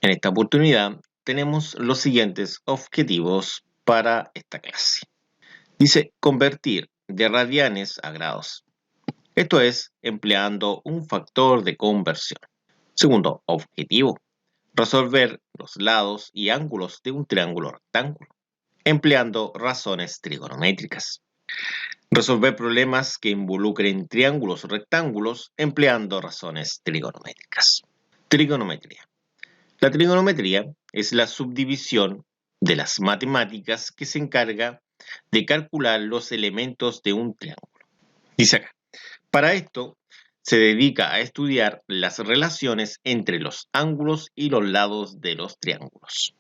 En esta oportunidad tenemos los siguientes objetivos para esta clase. Dice convertir de radianes a grados. Esto es empleando un factor de conversión. Segundo objetivo, resolver los lados y ángulos de un triángulo rectángulo, empleando razones trigonométricas. Resolver problemas que involucren triángulos o rectángulos, empleando razones trigonométricas. Trigonometría. La trigonometría es la subdivisión de las matemáticas que se encarga de calcular los elementos de un triángulo. Dice acá, para esto se dedica a estudiar las relaciones entre los ángulos y los lados de los triángulos.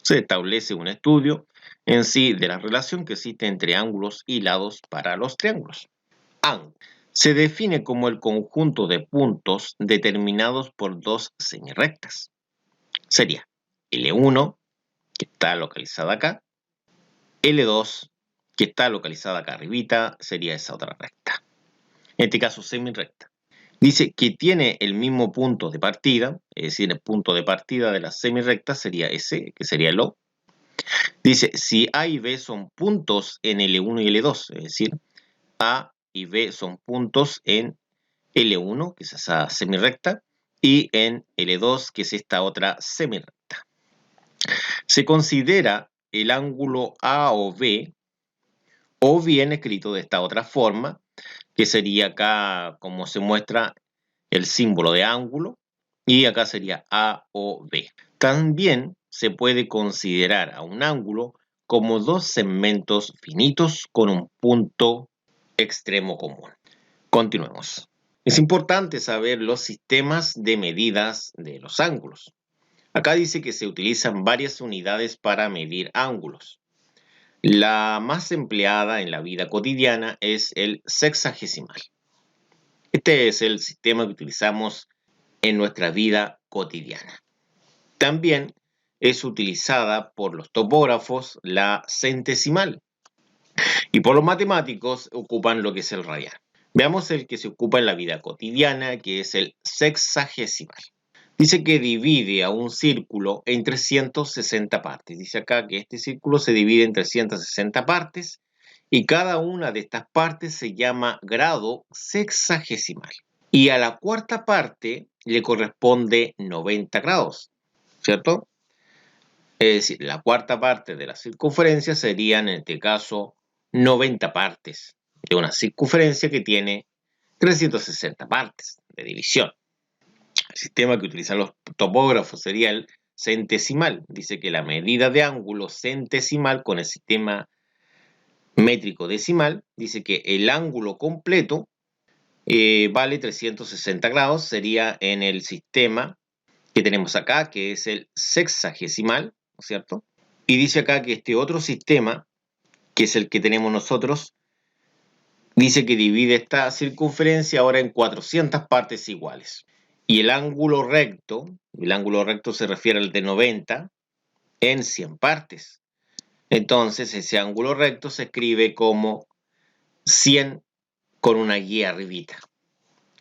Se establece un estudio en sí de la relación que existe entre ángulos y lados para los triángulos. Ángulo se define como el conjunto de puntos determinados por dos semirrectas. Sería L1, que está localizada acá, L2, que está localizada acá arribita, sería esa otra recta. En este caso, semirrecta. Dice que tiene el mismo punto de partida, es decir, el punto de partida de la semirrecta sería S, que sería el O. Dice, si A y B son puntos en L1 y L2, es decir, A y B son puntos en L1, que es esa semirrecta, y en L2, que es esta otra semirrecta. Se considera el ángulo A o B, o bien escrito de esta otra forma, que sería acá como se muestra el símbolo de ángulo, y acá sería A o B. También se puede considerar a un ángulo como dos segmentos finitos con un punto extremo común. Continuemos. Es importante saber los sistemas de medidas de los ángulos. Acá dice que se utilizan varias unidades para medir ángulos. La más empleada en la vida cotidiana es el sexagesimal. Este es el sistema que utilizamos en nuestra vida cotidiana. También es utilizada por los topógrafos la centesimal y por los matemáticos ocupan lo que es el radian. Veamos el que se ocupa en la vida cotidiana, que es el sexagesimal. Dice que divide a un círculo en 360 partes. Dice acá que este círculo se divide en 360 partes y cada una de estas partes se llama grado sexagesimal. Y a la cuarta parte le corresponde 90 grados, ¿cierto? Es decir, la cuarta parte de la circunferencia serían, en este caso, 90 partes de una circunferencia que tiene 360 partes de división. El sistema que utilizan los topógrafos sería el centesimal. Dice que la medida de ángulo centesimal con el sistema métrico decimal, dice que el ángulo completo vale 360 grados, sería en el sistema que tenemos acá, que es el sexagesimal, ¿no es cierto? Y dice acá que este otro sistema, que es el que tenemos nosotros, dice que divide esta circunferencia ahora en 400 partes iguales. Y el ángulo recto se refiere al de 90 en 100 partes. Entonces ese ángulo recto se escribe como 100 con una guía arribita.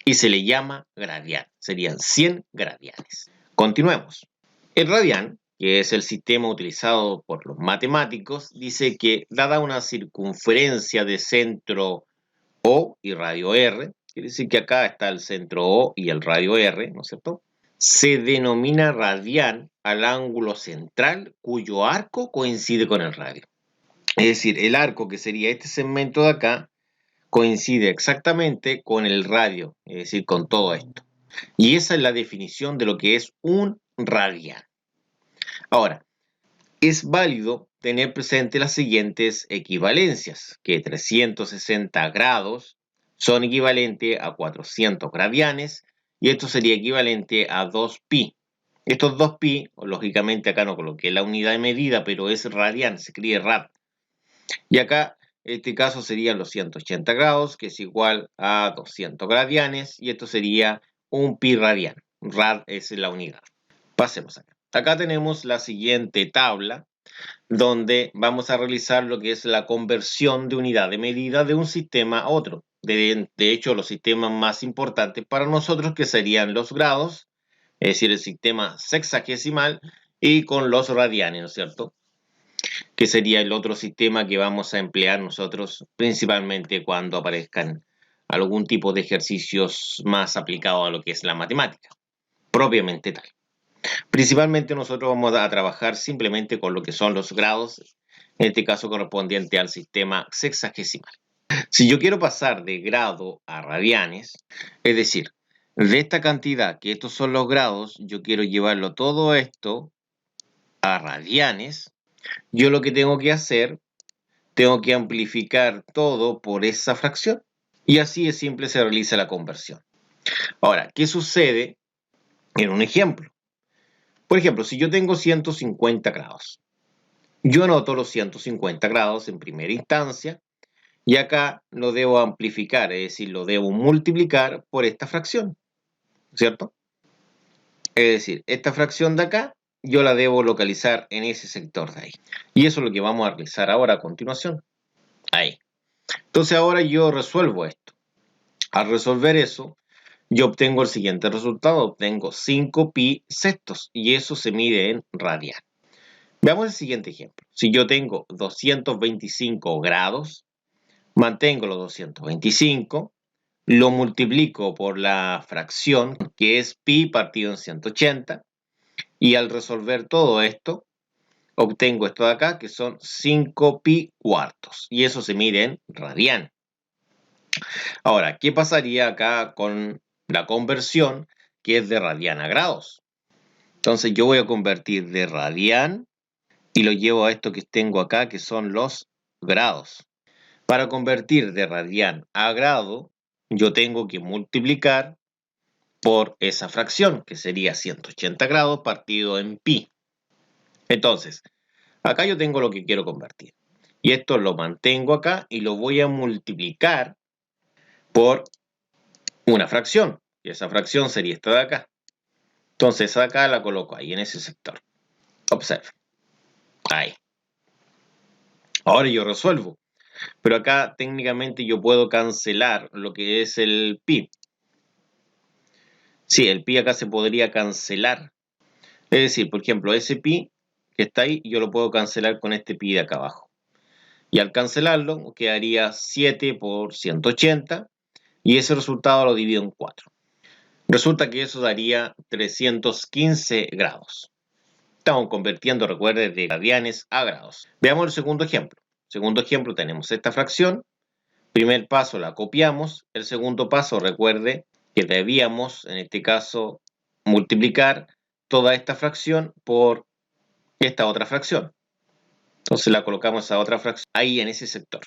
Y se le llama gradian. Serían 100 gradianes. Continuemos. El radian, que es el sistema utilizado por los matemáticos, dice que dada una circunferencia de centro O y radio R, quiere decir que acá está el centro O y el radio R, ¿no es cierto? Se denomina radian al ángulo central cuyo arco coincide con el radio. Es decir, el arco que sería este segmento de acá coincide exactamente con el radio, es decir, con todo esto. Y esa es la definición de lo que es un radian. Ahora, es válido tener presente las siguientes equivalencias, que 360 grados son equivalentes a 400 radianes y esto sería equivalente a 2pi. Estos 2pi, lógicamente acá no coloqué la unidad de medida, pero es radian, se escribe rad. Y acá, en este caso serían los 180 grados, que es igual a 200 radianes, y esto sería un pi radian. Rad es la unidad. Pasemos acá. Acá tenemos la siguiente tabla, donde vamos a realizar lo que es la conversión de unidad de medida de un sistema a otro. De hecho, los sistemas más importantes para nosotros, que serían los grados, es decir, el sistema sexagesimal, y con los radianes, ¿no es cierto? Que sería el otro sistema que vamos a emplear nosotros principalmente cuando aparezcan algún tipo de ejercicios más aplicados a lo que es la matemática, propiamente tal. Principalmente nosotros vamos a trabajar simplemente con lo que son los grados, en este caso correspondiente al sistema sexagesimal. Si yo quiero pasar de grado a radianes, es decir, de esta cantidad, que estos son los grados, yo quiero llevarlo todo esto a radianes, yo lo que tengo que hacer, tengo que amplificar todo por esa fracción. Y así de simple se realiza la conversión. Ahora, ¿qué sucede en un ejemplo? Por ejemplo, si yo tengo 150 grados, yo anoto los 150 grados en primera instancia y acá lo debo amplificar, es decir, lo debo multiplicar por esta fracción, ¿cierto? Es decir, esta fracción de acá yo la debo localizar en ese sector de ahí. Y eso es lo que vamos a realizar ahora a continuación. Ahí. Entonces ahora yo resuelvo esto. Al resolver eso, yo obtengo el siguiente resultado. Obtengo 5pi sextos y eso se mide en radian. Veamos el siguiente ejemplo. Si yo tengo 225 grados, mantengo los 225, lo multiplico por la fracción que es pi partido en 180 y al resolver todo esto, obtengo esto de acá que son 5pi cuartos y eso se mide en radian. Ahora, ¿qué pasaría acá con la conversión que es de radian a grados? Entonces yo voy a convertir de radian y lo llevo a esto que tengo acá que son los grados. Para convertir de radian a grado, yo tengo que multiplicar por esa fracción, que sería 180 grados partido en pi. Entonces, acá yo tengo lo que quiero convertir. Y esto lo mantengo acá y lo voy a multiplicar por una fracción. Y esa fracción sería esta de acá. Entonces acá la coloco ahí en ese sector. Observe. Ahí. Ahora yo resuelvo. Pero acá técnicamente yo puedo cancelar lo que es el pi. Sí, el pi acá se podría cancelar. Es decir, por ejemplo, ese pi que está ahí, yo lo puedo cancelar con este pi de acá abajo. Y al cancelarlo, quedaría 7 por 180 y ese resultado lo divido en 4. Resulta que eso daría 315 grados. Estamos convirtiendo, recuerden, de radianes a grados. Veamos el segundo ejemplo. Segundo ejemplo, tenemos esta fracción. Primer paso la copiamos. El segundo paso, recuerde que debíamos, en este caso, multiplicar toda esta fracción por esta otra fracción. Entonces la colocamos a otra fracción ahí en ese sector.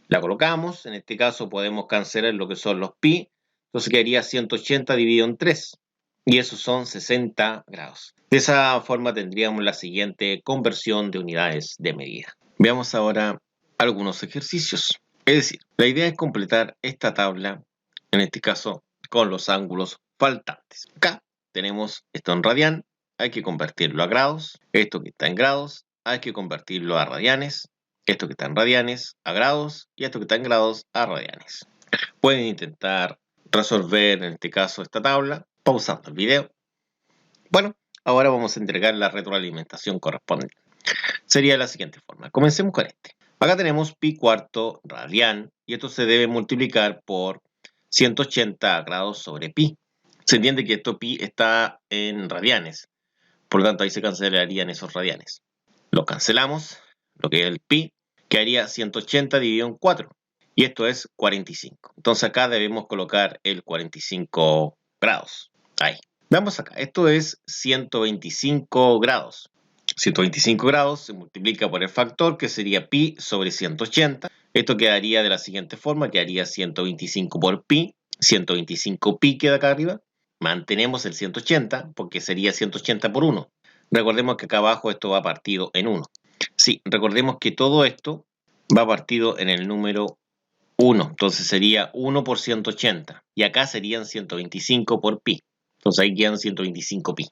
La colocamos, en este caso podemos cancelar lo que son los pi, entonces quedaría 180 dividido en 3, y esos son 60 grados. De esa forma tendríamos la siguiente conversión de unidades de medida. Veamos ahora algunos ejercicios. Es decir, la idea es completar esta tabla, en este caso con los ángulos faltantes. Acá tenemos esto en radian, hay que convertirlo a grados, esto que está en grados, hay que convertirlo a radianes, esto que está en radianes a grados y esto que está en grados a radianes. Pueden intentar resolver en este caso esta tabla pausando el video. Bueno, ahora vamos a entregar la retroalimentación correspondiente. Sería de la siguiente forma. Comencemos con este. Acá tenemos pi cuarto radian y esto se debe multiplicar por 180 grados sobre pi. Se entiende que esto pi está en radianes, por lo tanto ahí se cancelarían esos radianes. Lo cancelamos, lo que es el pi, quedaría 180 dividido en 4 y esto es 45. Entonces acá debemos colocar el 45 grados. Ahí. Veamos acá, esto es 125 grados. 125 grados se multiplica por el factor que sería pi sobre 180. Esto quedaría de la siguiente forma, quedaría 125 por pi, 125 pi queda acá arriba. Mantenemos el 180 porque sería 180 por 1. Recordemos que acá abajo esto va partido en 1. Sí, recordemos que todo esto va partido en el número 1. Entonces sería 1 por 180. Y acá serían 125 por pi. Entonces ahí quedan 125 pi.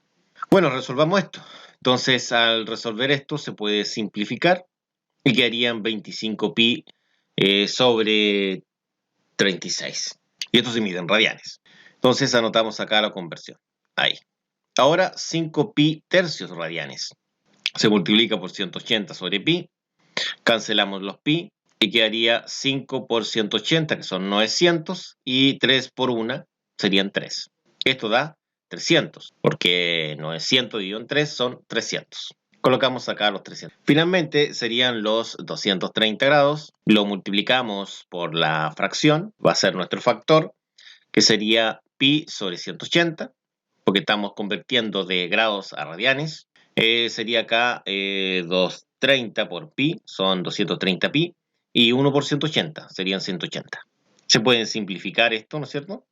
Bueno, resolvamos esto. Entonces, al resolver esto se puede simplificar y quedarían 25 pi sobre 36. Y esto se mide en radianes. Entonces anotamos acá la conversión. Ahí. Ahora 5 pi tercios radianes. Se multiplica por 180 sobre pi. Cancelamos los pi y quedaría 5 por 180, que son 900, y 3 por 1 serían 3. Esto da 300, porque 900 dividido en 3 son 300. Colocamos acá los 300. Finalmente serían los 230 grados. Lo multiplicamos por la fracción, va a ser nuestro factor, que sería pi sobre 180, porque estamos convirtiendo de grados a radianes. Sería acá 230 por pi, son 230 pi, y 1 por 180, serían 180. Se pueden simplificar esto, ¿no es cierto?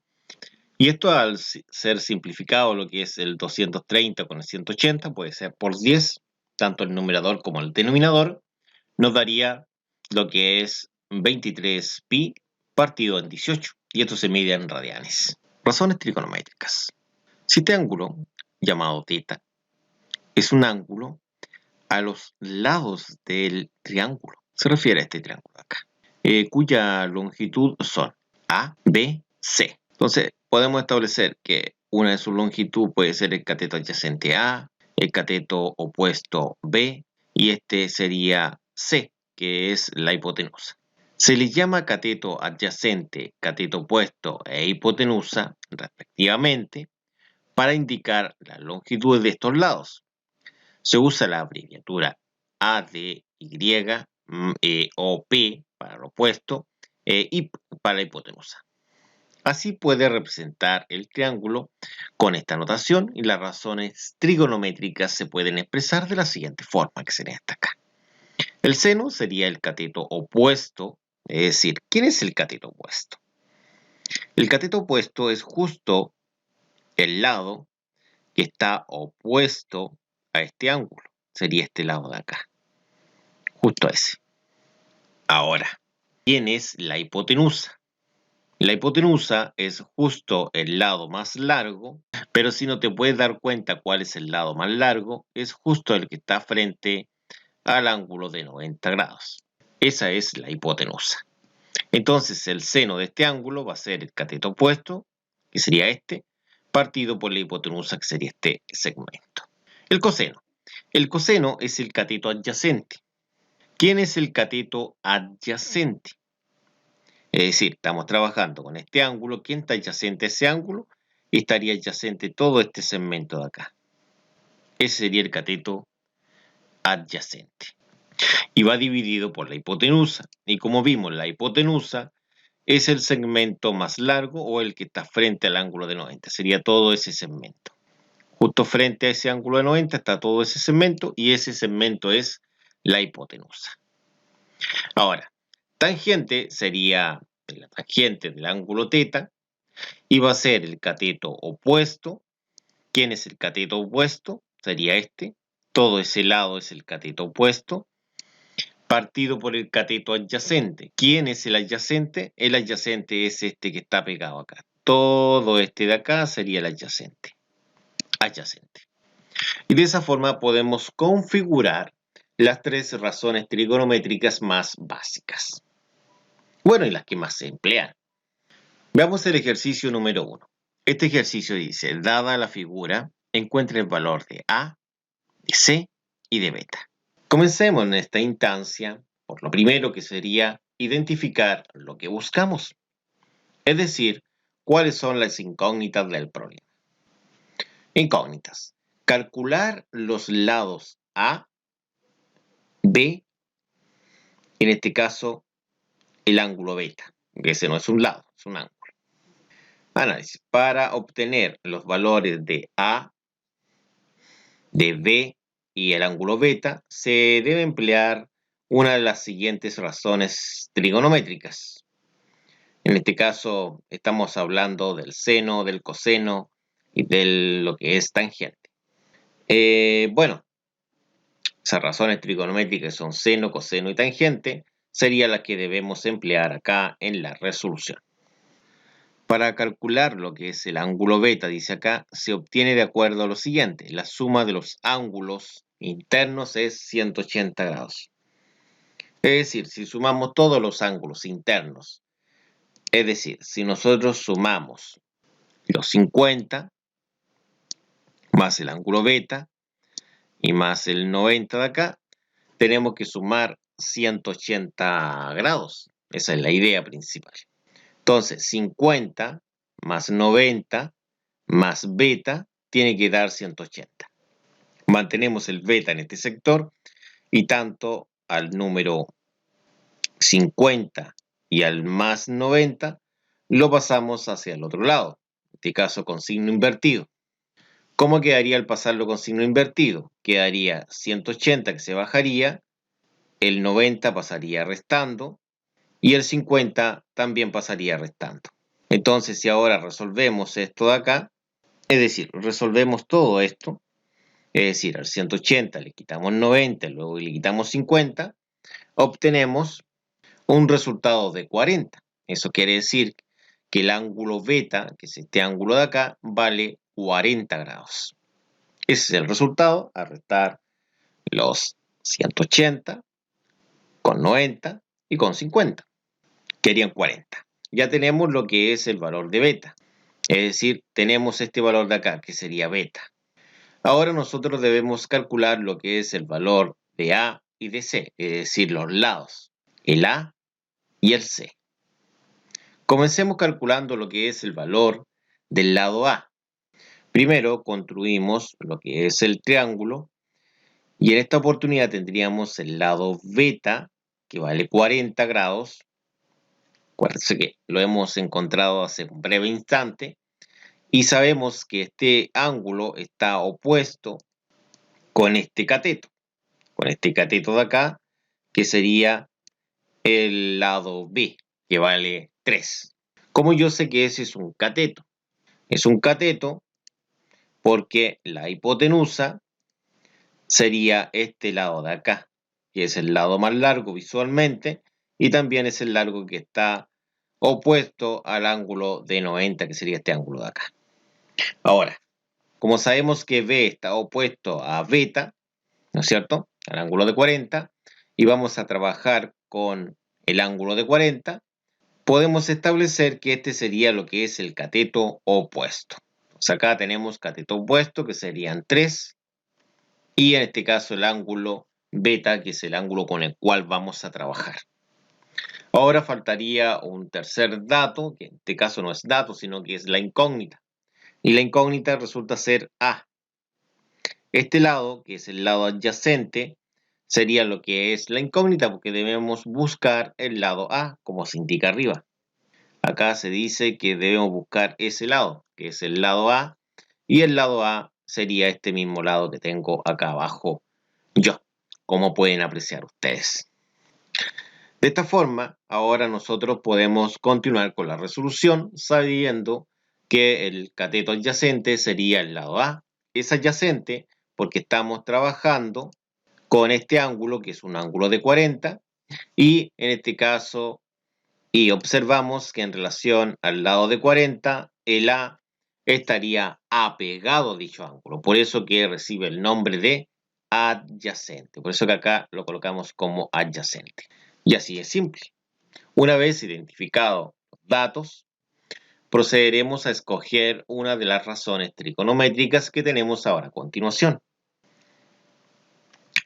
Y esto al ser simplificado, lo que es el 230 con el 180, puede ser por 10, tanto el numerador como el denominador, nos daría lo que es 23 pi partido en 18, y esto se mide en radianes. Razones trigonométricas. Si este ángulo, llamado θ, es un ángulo a los lados del triángulo, se refiere a este triángulo acá, cuya longitud son A, B, C. Entonces, podemos establecer que una de sus longitudes puede ser el cateto adyacente A, el cateto opuesto B, y este sería C, que es la hipotenusa. Se les llama cateto adyacente, cateto opuesto e hipotenusa, respectivamente, para indicar las longitudes de estos lados. Se usa la abreviatura ADY o P para lo opuesto y para la hipotenusa. Así puede representar el triángulo con esta notación, y las razones trigonométricas se pueden expresar de la siguiente forma, que sería esta acá. El seno sería el cateto opuesto, es decir, ¿quién es el cateto opuesto? El cateto opuesto es justo el lado que está opuesto a este ángulo. Sería este lado de acá, justo ese. Ahora, ¿quién es la hipotenusa? La hipotenusa es justo el lado más largo, pero si no te puedes dar cuenta cuál es el lado más largo, es justo el que está frente al ángulo de 90 grados. Esa es la hipotenusa. Entonces el seno de este ángulo va a ser el cateto opuesto, que sería este, partido por la hipotenusa, que sería este segmento. El coseno. El coseno es el cateto adyacente. ¿Quién es el cateto adyacente? Es decir, estamos trabajando con este ángulo. ¿Quién está adyacente a ese ángulo? Estaría adyacente todo este segmento de acá. Ese sería el cateto adyacente. Y va dividido por la hipotenusa. Y como vimos, la hipotenusa es el segmento más largo o el que está frente al ángulo de 90. Sería todo ese segmento. Justo frente a ese ángulo de 90 está todo ese segmento, y ese segmento es la hipotenusa. Ahora, tangente sería la tangente del ángulo θ, y va a ser el cateto opuesto. ¿Quién es el cateto opuesto? Sería este. Todo ese lado es el cateto opuesto, partido por el cateto adyacente. ¿Quién es el adyacente? El adyacente es este que está pegado acá. Todo este de acá sería el adyacente. Y de esa forma podemos configurar las tres razones trigonométricas más básicas. Bueno, y las que más se emplean. Veamos el ejercicio número 1. Este ejercicio dice, dada la figura, encuentre el valor de A, de C y de beta. Comencemos en esta instancia por lo primero, que sería identificar lo que buscamos. Es decir, cuáles son las incógnitas del problema. Incógnitas. Calcular los lados A, B, en este caso el ángulo beta, que ese no es un lado, es un ángulo. Análisis. Para obtener los valores de A, de B y el ángulo beta, se debe emplear una de las siguientes razones trigonométricas. En este caso estamos hablando del seno, del coseno y de lo que es tangente. Bueno, esas razones trigonométricas son seno, coseno y tangente, sería la que debemos emplear acá en la resolución. Para calcular lo que es el ángulo beta, dice acá, se obtiene de acuerdo a lo siguiente. La suma de los ángulos internos es 180 grados. Es decir, si sumamos todos los ángulos internos, es decir, si nosotros sumamos los 50, más el ángulo beta y más el 90 de acá, tenemos que sumar 180 grados. Esa es la idea principal. Entonces, 50 más 90 más beta tiene que dar 180. Mantenemos el beta en este sector y tanto al número 50 y al más 90 lo pasamos hacia el otro lado, en este caso con signo invertido. ¿Cómo quedaría al pasarlo con signo invertido? Quedaría 180 que se bajaría, el 90 pasaría restando y el 50 también pasaría restando. Entonces, si ahora resolvemos esto de acá, es decir, resolvemos todo esto, es decir, al 180 le quitamos 90, luego le quitamos 50, obtenemos un resultado de 40. Eso quiere decir que el ángulo beta, que es este ángulo de acá, vale 40 grados. Ese es el resultado, a restar los 180 con 90 y con 50, que harían 40. Ya tenemos lo que es el valor de beta, es decir, tenemos este valor de acá, que sería beta. Ahora nosotros debemos calcular lo que es el valor de A y de C, es decir, los lados, el A y el C. Comencemos calculando lo que es el valor del lado A. Primero construimos lo que es el triángulo y en esta oportunidad tendríamos el lado beta, que vale 40 grados. Acuérdense que lo hemos encontrado hace un breve instante y sabemos que este ángulo está opuesto con este cateto de acá, que sería el lado B, que vale 3. ¿Cómo yo sé que ese es un cateto? Es un cateto porque la hipotenusa sería este lado de acá, que es el lado más largo visualmente, y también es el largo que está opuesto al ángulo de 90, que sería este ángulo de acá. Ahora, como sabemos que B está opuesto a beta, ¿no es cierto?, al ángulo de 40, y vamos a trabajar con el ángulo de 40, podemos establecer que este sería lo que es el cateto opuesto. Entonces acá tenemos cateto opuesto, que serían 3, y en este caso el ángulo beta, que es el ángulo con el cual vamos a trabajar. Ahora faltaría un tercer dato, que en este caso no es dato, sino que es la incógnita. Y la incógnita resulta ser A. Este lado, que es el lado adyacente, sería lo que es la incógnita, porque debemos buscar el lado A, como se indica arriba. Acá se dice que debemos buscar ese lado, que es el lado A, y el lado A sería este mismo lado que tengo acá abajo yo, como pueden apreciar ustedes. De esta forma, ahora nosotros podemos continuar con la resolución sabiendo que el cateto adyacente sería el lado A. Es adyacente porque estamos trabajando con este ángulo, que es un ángulo de 40, y en este caso, y observamos que en relación al lado de 40, el A estaría apegado a dicho ángulo, por eso que recibe el nombre de adyacente, por eso que acá lo colocamos como adyacente. Y así es simple. Una vez identificados los datos, procederemos a escoger una de las razones trigonométricas que tenemos ahora a continuación.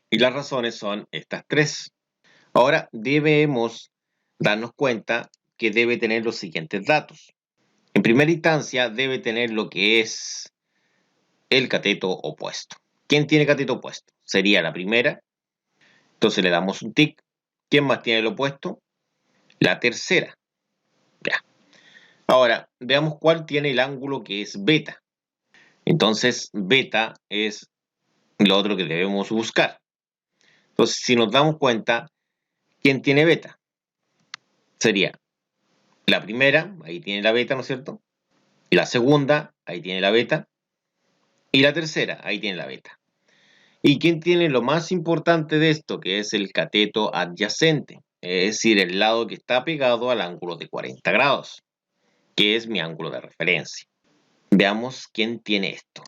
Y las razones son estas tres. Ahora debemos darnos cuenta que debe tener los siguientes datos. En primera instancia debe tener lo que es el cateto opuesto. ¿Quién tiene cateto opuesto? Sería la primera. Entonces le damos un tic. ¿Quién más tiene el opuesto? La tercera. Ya. Ahora, veamos cuál tiene el ángulo que es beta. Entonces, beta es lo otro que debemos buscar. Entonces, si nos damos cuenta, ¿quién tiene beta? Sería la primera, ahí tiene la beta, ¿no es cierto? Y la segunda, ahí tiene la beta. Y la tercera, ahí tiene la beta. ¿Y quién tiene lo más importante de esto? Que es el cateto adyacente. Es decir, el lado que está pegado al ángulo de 40 grados, que es mi ángulo de referencia. Veamos quién tiene esto,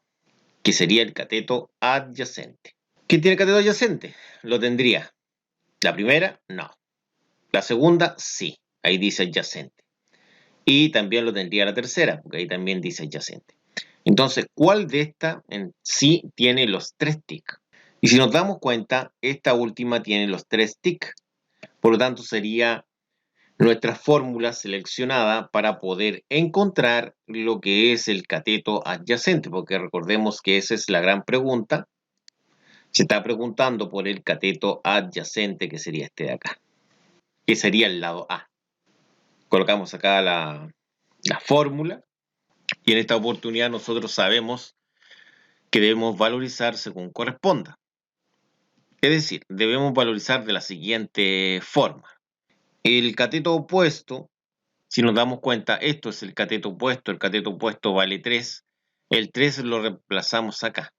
que sería el cateto adyacente. ¿Quién tiene cateto adyacente? Lo tendría. La primera, no. La segunda, sí. Ahí dice adyacente. Y también lo tendría la tercera, porque ahí también dice adyacente. Entonces, ¿cuál de estas en sí tiene los 3 tics? Y si nos damos cuenta, esta última tiene los 3 tics. Por lo tanto, sería nuestra fórmula seleccionada para poder encontrar lo que es el cateto adyacente, porque recordemos que esa es la gran pregunta. Se está preguntando por el cateto adyacente, que sería este de acá, que sería el lado A. Colocamos acá la fórmula y en esta oportunidad nosotros sabemos que debemos valorizar según corresponda. Es decir, debemos valorizar de la siguiente forma. El cateto opuesto, si nos damos cuenta, esto es el cateto opuesto vale 3, el 3 lo reemplazamos acá.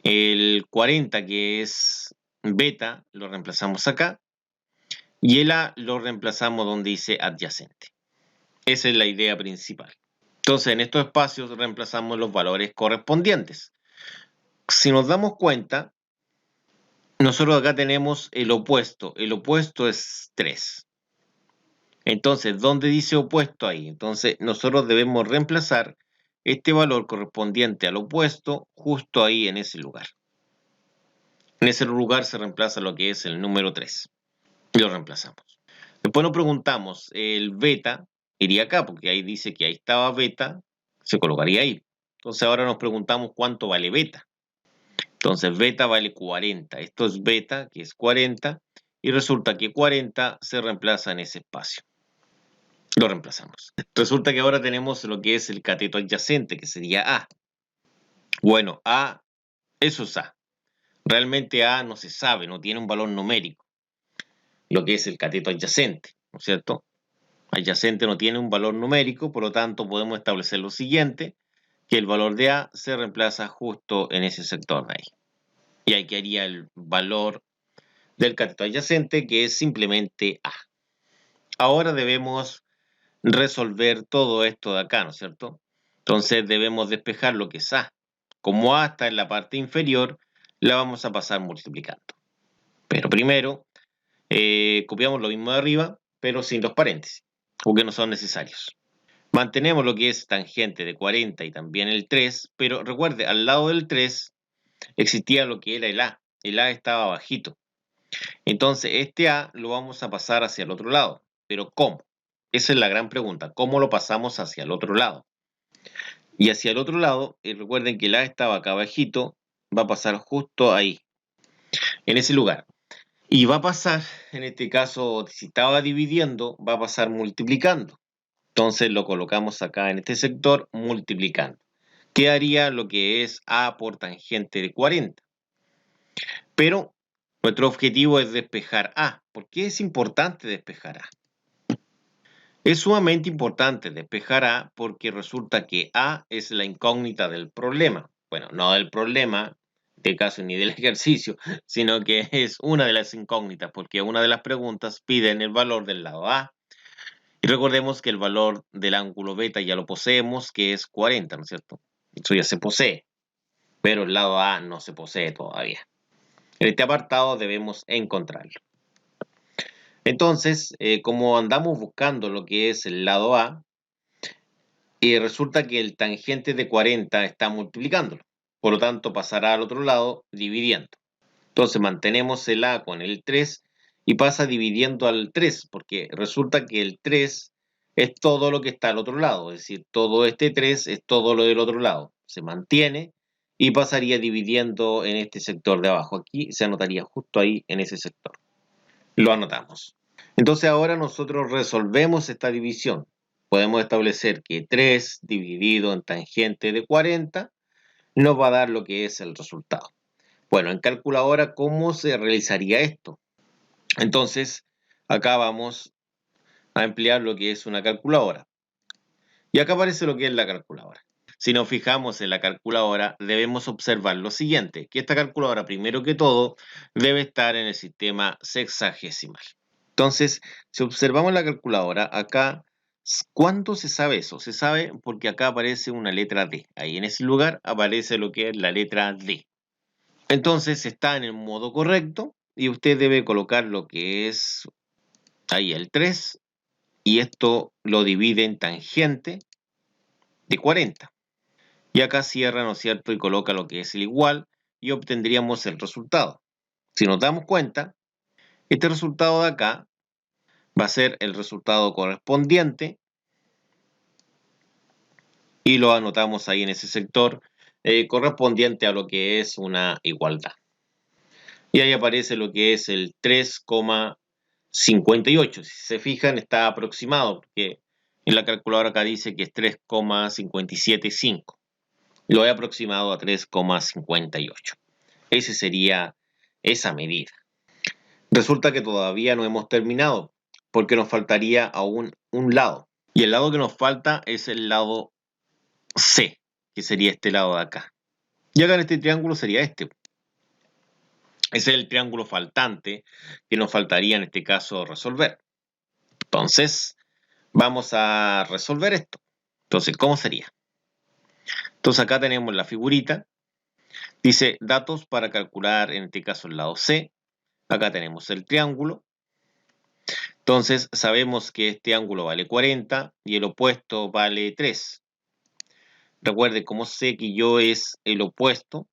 El 40, que es beta, lo reemplazamos acá, y el A lo reemplazamos donde dice adyacente. Esa es la idea principal. Entonces, en estos espacios reemplazamos los valores correspondientes. Si nos damos cuenta, nosotros acá tenemos el opuesto es 3. Entonces, ¿dónde dice opuesto ahí? Entonces, nosotros debemos reemplazar este valor correspondiente al opuesto justo ahí en ese lugar. En ese lugar se reemplaza lo que es el número 3. Y lo reemplazamos. Después nos preguntamos, el beta iría acá, porque ahí dice que ahí estaba beta, se colocaría ahí. Entonces ahora nos preguntamos cuánto vale beta. Entonces beta vale 40. Esto es beta, que es 40, y resulta que 40 se reemplaza en ese espacio. Lo reemplazamos. Resulta que ahora tenemos lo que es el cateto adyacente, que sería A. Bueno, A, eso es A. Realmente A no se sabe, no tiene un valor numérico, lo que es el cateto adyacente, ¿no es cierto? Adyacente no tiene un valor numérico, por lo tanto podemos establecer lo siguiente, que el valor de A se reemplaza justo en ese sector de ahí. Y ahí quedaría el valor del cateto adyacente, que es simplemente A. Ahora debemos resolver todo esto de acá, ¿no es cierto? Entonces debemos despejar lo que es A. Como A está en la parte inferior, la vamos a pasar multiplicando. Pero primero, copiamos lo mismo de arriba, pero sin los paréntesis, porque no son necesarios. Mantenemos lo que es tangente de 40 y también el 3, pero recuerde, al lado del 3 existía lo que era el A. El A estaba bajito. Entonces, este A lo vamos a pasar hacia el otro lado. ¿Pero cómo? Esa es la gran pregunta. ¿Cómo lo pasamos hacia el otro lado? Y hacia el otro lado, recuerden que el A estaba acá bajito, va a pasar justo ahí, en ese lugar. Y va a pasar, en este caso, si estaba dividiendo, va a pasar multiplicando. Entonces lo colocamos acá en este sector multiplicando. Quedaría lo que es A por tangente de 40. Pero nuestro objetivo es despejar A. ¿Por qué es importante despejar A? Es sumamente importante despejar A porque resulta que A es la incógnita del problema. Bueno, no del problema, de caso ni del ejercicio, sino que es una de las incógnitas porque una de las preguntas piden el valor del lado A. Y recordemos que el valor del ángulo beta ya lo poseemos, que es 40, ¿no es cierto? Eso ya se posee, pero el lado A no se posee todavía. En este apartado debemos encontrarlo. Entonces, como andamos buscando lo que es el lado A, resulta que el tangente de 40 está multiplicándolo. Por lo tanto, pasará al otro lado dividiendo. Entonces, mantenemos el A con el 3 y pasa dividiendo al 3, porque resulta que el 3 es todo lo que está al otro lado. Es decir, todo este 3 es todo lo del otro lado. Se mantiene y pasaría dividiendo en este sector de abajo. Aquí se anotaría justo ahí en ese sector. Lo anotamos. Entonces ahora nosotros resolvemos esta división. Podemos establecer que 3 dividido en tangente de 40 nos va a dar lo que es el resultado. Bueno, en calculadora, ¿cómo se realizaría esto? Entonces, acá vamos a emplear lo que es una calculadora. Y acá aparece lo que es la calculadora. Si nos fijamos en la calculadora, debemos observar lo siguiente, que esta calculadora, primero que todo, debe estar en el sistema sexagesimal. Entonces, si observamos la calculadora, acá, ¿cuánto se sabe eso? Se sabe porque acá aparece una letra D. Ahí en ese lugar aparece lo que es la letra D. Entonces, está en el modo correcto y usted debe colocar lo que es ahí el 3 y esto lo divide en tangente de 40. Y acá cierra, ¿no es cierto?, y coloca lo que es el igual y obtendríamos el resultado. Si nos damos cuenta, este resultado de acá va a ser el resultado correspondiente y lo anotamos ahí en ese sector correspondiente a lo que es una igualdad. Y ahí aparece lo que es el 3,58. Si se fijan, está aproximado, porque en la calculadora acá dice que es 3,575. Lo he aproximado a 3,58. Esa sería esa medida. Resulta que todavía no hemos terminado, porque nos faltaría aún un lado. Y el lado que nos falta es el lado C, que sería este lado de acá. Y acá en este triángulo sería este. Ese es el triángulo faltante que nos faltaría en este caso resolver. Entonces, vamos a resolver esto. Entonces, ¿cómo sería? Entonces, acá tenemos la figurita. Dice datos para calcular, en este caso, el lado C. Acá tenemos el triángulo. Entonces, sabemos que este ángulo vale 40 y el opuesto vale 3. Recuerde, ¿cómo sé que yo es el opuesto?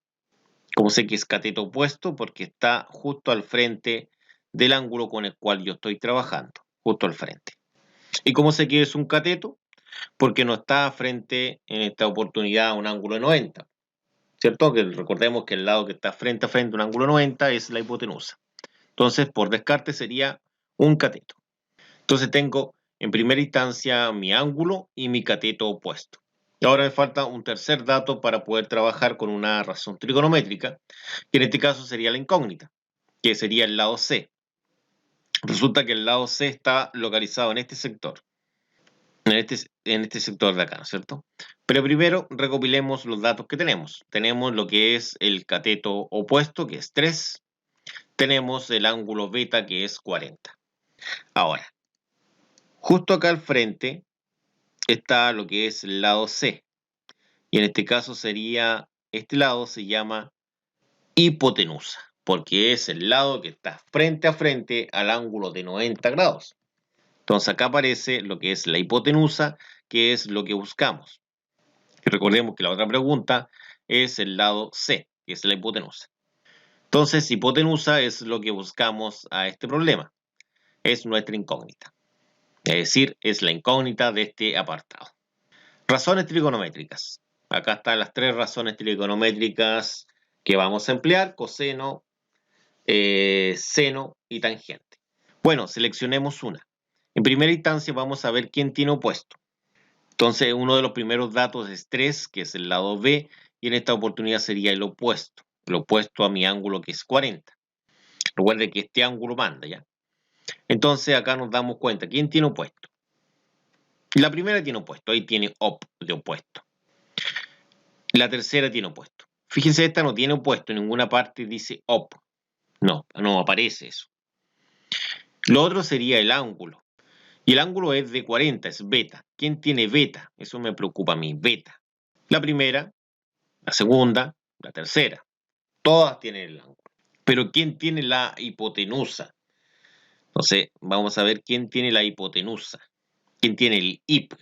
¿Cómo sé que es cateto opuesto? Porque está justo al frente del ángulo con el cual yo estoy trabajando, justo al frente. ¿Y cómo sé que es un cateto? Porque no está frente en esta oportunidad a un ángulo de 90, ¿cierto? Que recordemos que el lado que está frente a frente a un ángulo de 90 es la hipotenusa. Entonces, por descarte sería un cateto. Entonces tengo en primera instancia mi ángulo y mi cateto opuesto. Y ahora me falta un tercer dato para poder trabajar con una razón trigonométrica, que en este caso sería la incógnita, que sería el lado C. Resulta que el lado C está localizado en este sector, en este sector de acá, ¿no es cierto? Pero primero recopilemos los datos que tenemos. Tenemos lo que es el cateto opuesto, que es 3. Tenemos el ángulo beta, que es 40. Ahora, justo acá al frente está lo que es el lado C. Y en este caso sería, este lado se llama hipotenusa, porque es el lado que está frente a frente al ángulo de 90 grados. Entonces acá aparece lo que es la hipotenusa, que es lo que buscamos. Y recordemos que la otra pregunta es el lado C, que es la hipotenusa. Entonces, hipotenusa es lo que buscamos a este problema. Es nuestra incógnita. Es decir, es la incógnita de este apartado. Razones trigonométricas. Acá están las tres razones trigonométricas que vamos a emplear: coseno, seno y tangente. Bueno, seleccionemos una. En primera instancia vamos a ver quién tiene opuesto. Entonces, uno de los primeros datos es 3, que es el lado B, y en esta oportunidad sería el opuesto a mi ángulo, que es 40. Recuerde que este ángulo manda, ¿ya? Entonces, acá nos damos cuenta, ¿quién tiene opuesto? La primera tiene opuesto, ahí tiene op de opuesto. La tercera tiene opuesto. Fíjense, esta no tiene opuesto, en ninguna parte dice op. No, no aparece eso. Lo otro sería el ángulo. Y el ángulo es de 40, es beta. ¿Quién tiene beta? Eso me preocupa a mí, beta. La primera, la segunda, la tercera. Todas tienen el ángulo. Pero ¿quién tiene la hipotenusa? Entonces, vamos a ver quién tiene la hipotenusa. ¿Quién tiene el hip?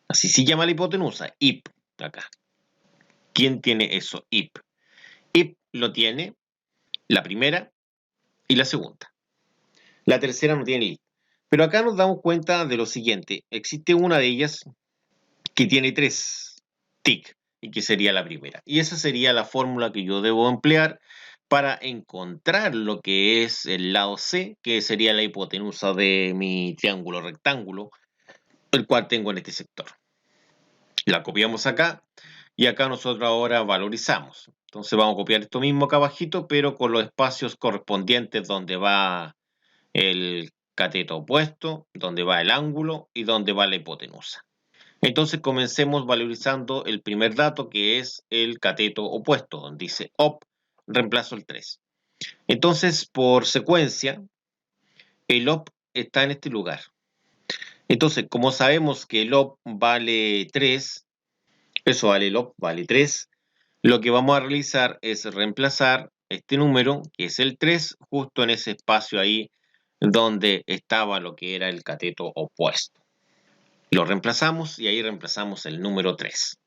Así se llama la hipotenusa, hip, acá. ¿Quién tiene eso, hip? Hip lo tiene la primera y la segunda. La tercera no tiene hip. Pero acá nos damos cuenta de lo siguiente. Existe una de ellas que tiene 3 tic, y que sería la primera. Y esa sería la fórmula que yo debo emplear para encontrar lo que es el lado C, que sería la hipotenusa de mi triángulo rectángulo, el cual tengo en este sector. La copiamos acá y acá nosotros ahora valorizamos. Entonces vamos a copiar esto mismo acá abajito, pero con los espacios correspondientes donde va el cateto opuesto, donde va el ángulo y donde va la hipotenusa. Entonces comencemos valorizando el primer dato, que es el cateto opuesto, donde dice op, reemplazo el 3. Entonces, por secuencia, el op está en este lugar. Entonces, como sabemos que el op vale 3, eso vale el op, vale 3, lo que vamos a realizar es reemplazar este número, que es el 3, justo en ese espacio ahí donde estaba lo que era el cateto opuesto. Lo reemplazamos y ahí reemplazamos el número 3.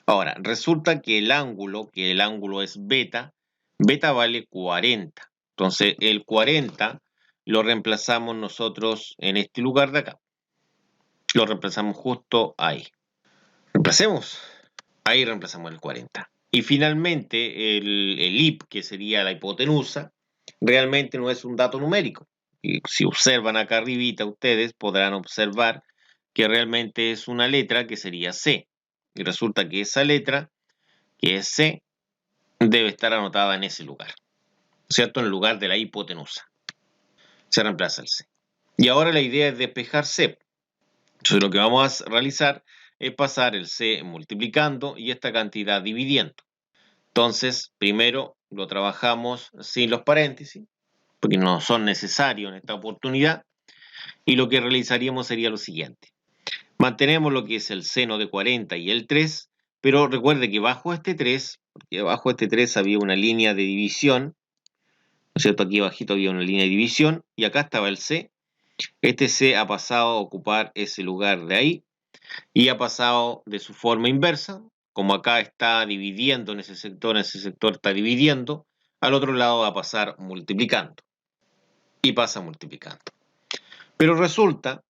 Ahora, resulta que el ángulo es beta, beta vale 40. Entonces, el 40 lo reemplazamos nosotros en este lugar de acá. Lo reemplazamos justo ahí. Reemplacemos. Ahí reemplazamos el 40. Y finalmente, el IP, que sería la hipotenusa, realmente no es un dato numérico. Y si observan acá arribita, ustedes podrán observar que realmente es una letra que sería C. Y resulta que esa letra, que es C, debe estar anotada en ese lugar, ¿cierto? En el lugar de la hipotenusa. Se reemplaza el C. Y ahora la idea es despejar C. Entonces lo que vamos a realizar es pasar el C multiplicando y esta cantidad dividiendo. Entonces, primero lo trabajamos sin los paréntesis, porque no son necesarios en esta oportunidad, y lo que realizaríamos sería lo siguiente. Mantenemos lo que es el seno de 40 y el 3, pero recuerde que bajo este 3, porque bajo este 3 había una línea de división, ¿no es cierto? Aquí abajito había una línea de división, y acá estaba el C. Este C ha pasado a ocupar ese lugar de ahí, y ha pasado de su forma inversa, como acá está dividiendo en ese sector está dividiendo, al otro lado va a pasar multiplicando, y pasa multiplicando. Pero resulta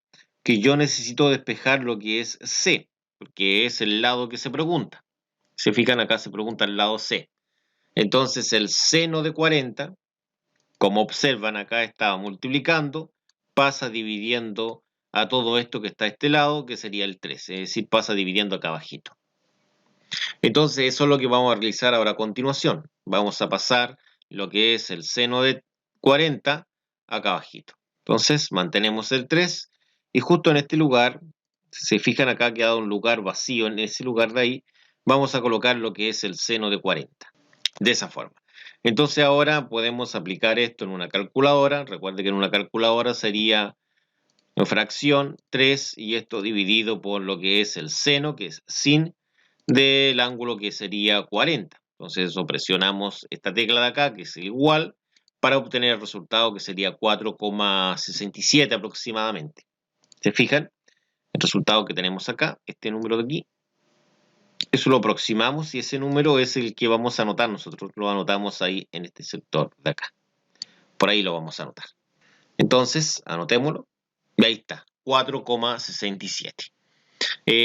que yo necesito despejar lo que es C, porque es el lado que se pregunta. Se fijan acá, se pregunta el lado C. Entonces el seno de 40, como observan acá estaba multiplicando, pasa dividiendo a todo esto que está a este lado, que sería el 3, es decir, pasa dividiendo acá abajito. Entonces eso es lo que vamos a realizar ahora a continuación. Vamos a pasar lo que es el seno de 40 acá abajito. Entonces mantenemos el 3 y justo en este lugar, si se fijan acá ha quedado un lugar vacío en ese lugar de ahí, vamos a colocar lo que es el seno de 40. De esa forma. Entonces ahora podemos aplicar esto en una calculadora. Recuerde que en una calculadora sería una fracción 3 y esto dividido por lo que es el seno, que es sin, del ángulo que sería 40. Entonces eso presionamos esta tecla de acá, que es el igual, para obtener el resultado que sería 4,67 aproximadamente. ¿Se fijan? El resultado que tenemos acá, este número de aquí, eso lo aproximamos y ese número es el que vamos a anotar. Nosotros lo anotamos ahí en este sector de acá. Por ahí lo vamos a anotar. Entonces, anotémoslo. Y ahí está, 4,67.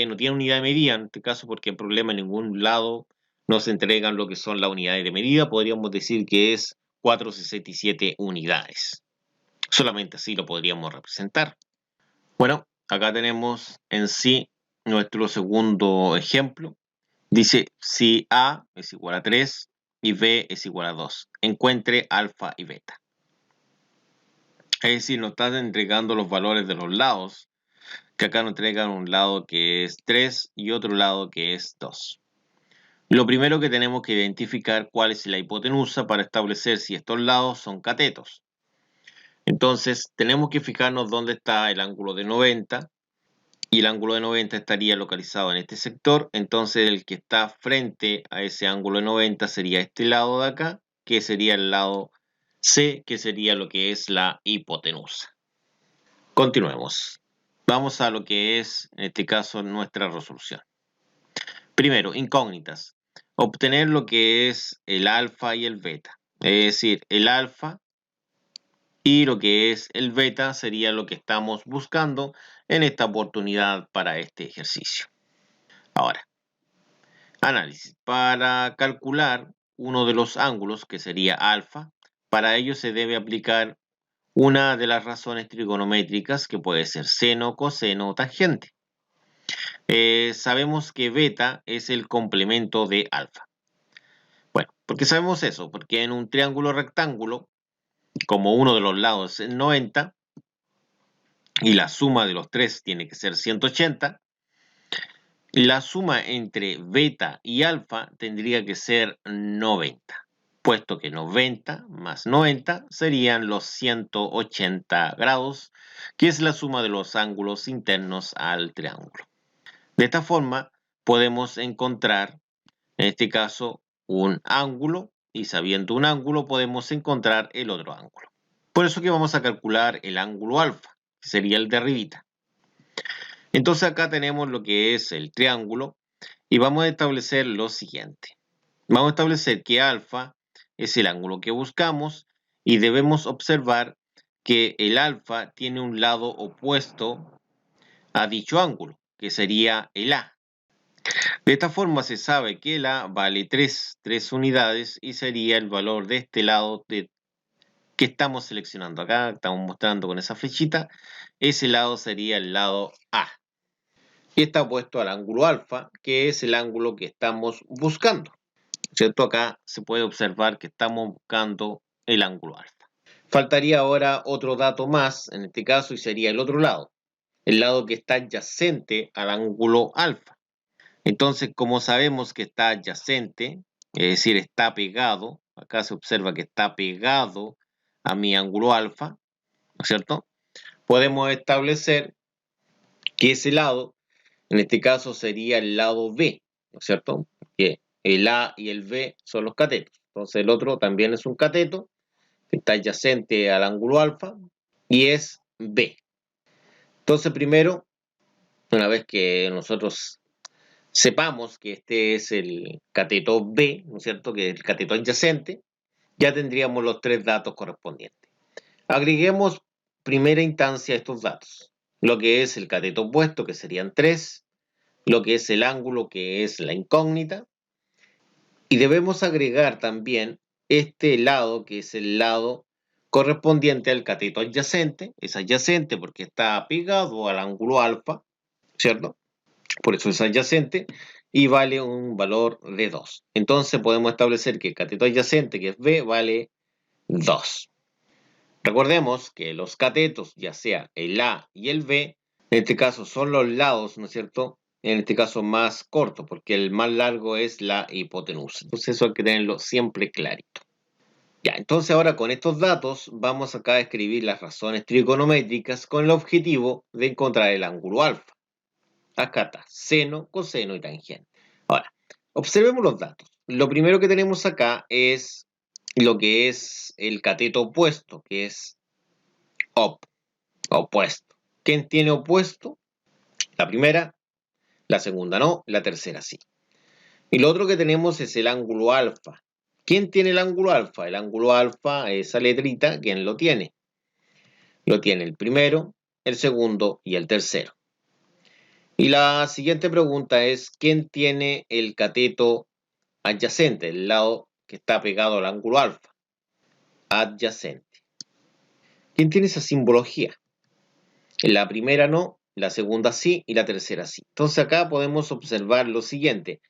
No tiene unidad de medida en este caso porque el problema en ningún lado nos entregan lo que son las unidades de medida. Podríamos decir que es 4,67 unidades. Solamente así lo podríamos representar. Bueno, acá tenemos en sí nuestro segundo ejemplo. Dice si A es igual a 3 y B es igual a 2. Encuentre alfa y beta. Es decir, nos están entregando los valores de los lados, que acá nos entregan un lado que es 3 y otro lado que es 2. Lo primero que tenemos que identificar cuál es la hipotenusa para establecer si estos lados son catetos. Entonces, tenemos que fijarnos dónde está el ángulo de 90, y el ángulo de 90 estaría localizado en este sector. Entonces el que está frente a ese ángulo de 90 sería este lado de acá, que sería el lado C, que sería lo que es la hipotenusa. Continuemos. Vamos a lo que es, en este caso, nuestra resolución. Primero, incógnitas. Obtener lo que es el alfa y el beta. Es decir, el alfa y lo que es el beta sería lo que estamos buscando en esta oportunidad para este ejercicio. Ahora, análisis. Para calcular uno de los ángulos, que sería alfa, para ello se debe aplicar una de las razones trigonométricas, que puede ser seno, coseno o tangente. Sabemos que beta es el complemento de alfa. Bueno, ¿por qué sabemos eso? Porque en un triángulo rectángulo, como uno de los lados es 90, y la suma de los tres tiene que ser 180, la suma entre beta y alfa tendría que ser 90, puesto que 90 más 90 serían los 180 grados, que es la suma de los ángulos internos al triángulo. De esta forma podemos encontrar, en este caso, un ángulo, y sabiendo un ángulo podemos encontrar el otro ángulo. Por eso que vamos a calcular el ángulo alfa, que sería el de arribita. Entonces acá tenemos lo que es el triángulo, Y vamos a establecer lo siguiente. Vamos a establecer que alfa es el ángulo que buscamos y debemos observar que el alfa tiene un lado opuesto a dicho ángulo, que sería el A. De esta forma se sabe que el A vale 3 unidades y sería el valor de este lado que estamos seleccionando acá, estamos mostrando con esa flechita, ese lado sería el lado A. Y está opuesto al ángulo alfa, que es el ángulo que estamos buscando. ¿Cierto? Acá se puede observar que estamos buscando el ángulo alfa. Faltaría ahora otro dato más, en este caso, y sería el otro lado, el lado que está adyacente al ángulo alfa. Entonces, como sabemos que está adyacente, es decir, está pegado, acá se observa que está pegado a mi ángulo alfa, ¿no es cierto? Podemos establecer que ese lado, en este caso, sería el lado B, ¿no es cierto? Que el A y el B son los catetos. Entonces, el otro también es un cateto que está adyacente al ángulo alfa y es B. Entonces, primero, una vez que nosotros sepamos que este es el cateto B, ¿no es cierto? Que es el cateto adyacente, ya tendríamos los tres datos correspondientes. Agreguemos primera instancia estos datos, lo que es el cateto opuesto, que serían 3, lo que es el ángulo, que es la incógnita, y debemos agregar también este lado, que es el lado correspondiente al cateto adyacente, es adyacente porque está pegado al ángulo alfa, ¿cierto? Por eso es adyacente y vale un valor de 2. Entonces podemos establecer que el cateto adyacente, que es B, vale 2. Recordemos que los catetos, ya sea el A y el B, en este caso son los lados, ¿no es cierto? En este caso más corto, porque el más largo es la hipotenusa. Entonces eso hay que tenerlo siempre clarito. Ya, entonces ahora con estos datos vamos acá a escribir las razones trigonométricas con el objetivo de encontrar el ángulo alfa. Acá está, seno, coseno y tangente. Ahora, observemos los datos. Lo primero que tenemos acá es lo que es el cateto opuesto, que es opuesto. ¿Quién tiene opuesto? La primera, la segunda no, la tercera sí. Y lo otro que tenemos es el ángulo alfa. ¿Quién tiene el ángulo alfa? El ángulo alfa, esa letrita, ¿quién lo tiene? Lo tiene el primero, el segundo y el tercero. Y la siguiente pregunta es, ¿quién tiene el cateto adyacente, el lado que está pegado al ángulo alfa? Adyacente. ¿Quién tiene esa simbología? La primera no, la segunda sí y la tercera sí. Entonces acá podemos observar lo siguiente.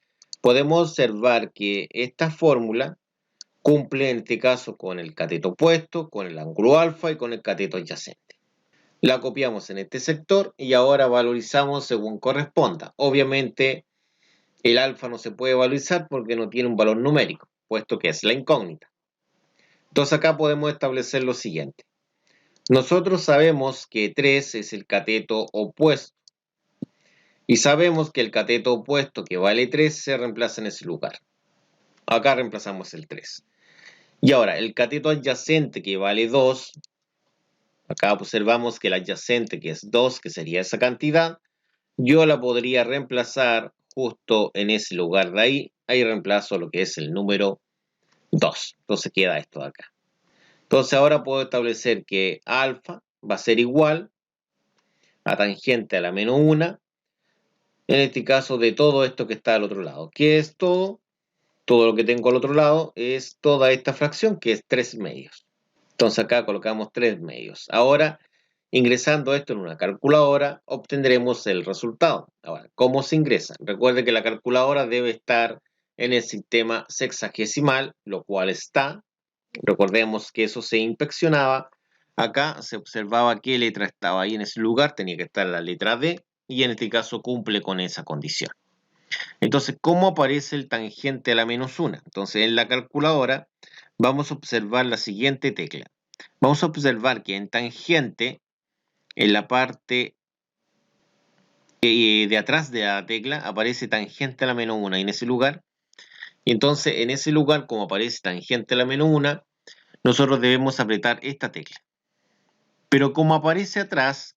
Podemos observar que esta fórmula cumple en este caso con el cateto opuesto, con el ángulo alfa y con el cateto adyacente. La copiamos en este sector y ahora valorizamos según corresponda. Obviamente el alfa no se puede valorizar porque no tiene un valor numérico, puesto que es la incógnita. Entonces acá podemos establecer lo siguiente. Nosotros sabemos que 3 es el cateto opuesto y sabemos que el cateto opuesto que vale 3 se reemplaza en ese lugar. Acá reemplazamos el 3. Y ahora, el cateto adyacente que vale 2, acá observamos que el adyacente que es 2, que sería esa cantidad, yo la podría reemplazar justo en ese lugar de ahí. Ahí reemplazo lo que es el número 2. Entonces queda esto de acá. Entonces ahora puedo establecer que alfa va a ser igual a tangente a la menos 1, en este caso de todo esto que está al otro lado. ¿Qué es todo? Todo lo que tengo al otro lado es toda esta fracción que es 3 medios. Entonces acá colocamos 3 medios. Ahora, ingresando esto en una calculadora, obtendremos el resultado. Ahora, ¿cómo se ingresa? Recuerde que la calculadora debe estar en el sistema sexagesimal, lo cual está. Recordemos que eso se inspeccionaba. Acá se observaba qué letra estaba ahí en ese lugar, tenía que estar la letra D, y en este caso cumple con esa condición. Entonces, ¿cómo aparece el tangente a la menos 1? Entonces, en la calculadora vamos a observar la siguiente tecla. Vamos a observar que en tangente, en la parte de atrás de la tecla, aparece tangente a la menos 1 y en ese lugar. Y entonces, en ese lugar, como aparece tangente a la menos 1, nosotros debemos apretar esta tecla. Pero como aparece atrás,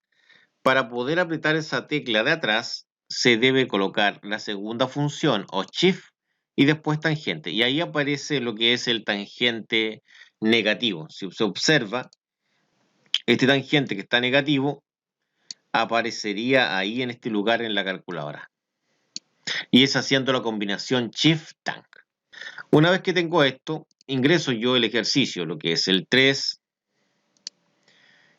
para poder apretar esa tecla de atrás, se debe colocar la segunda función o shift y después tangente. Y ahí aparece lo que es el tangente negativo. Si se observa, este tangente que está negativo aparecería ahí en este lugar en la calculadora. Y es haciendo la combinación shift-tang. Una vez que tengo esto, ingreso yo el ejercicio, lo que es el 3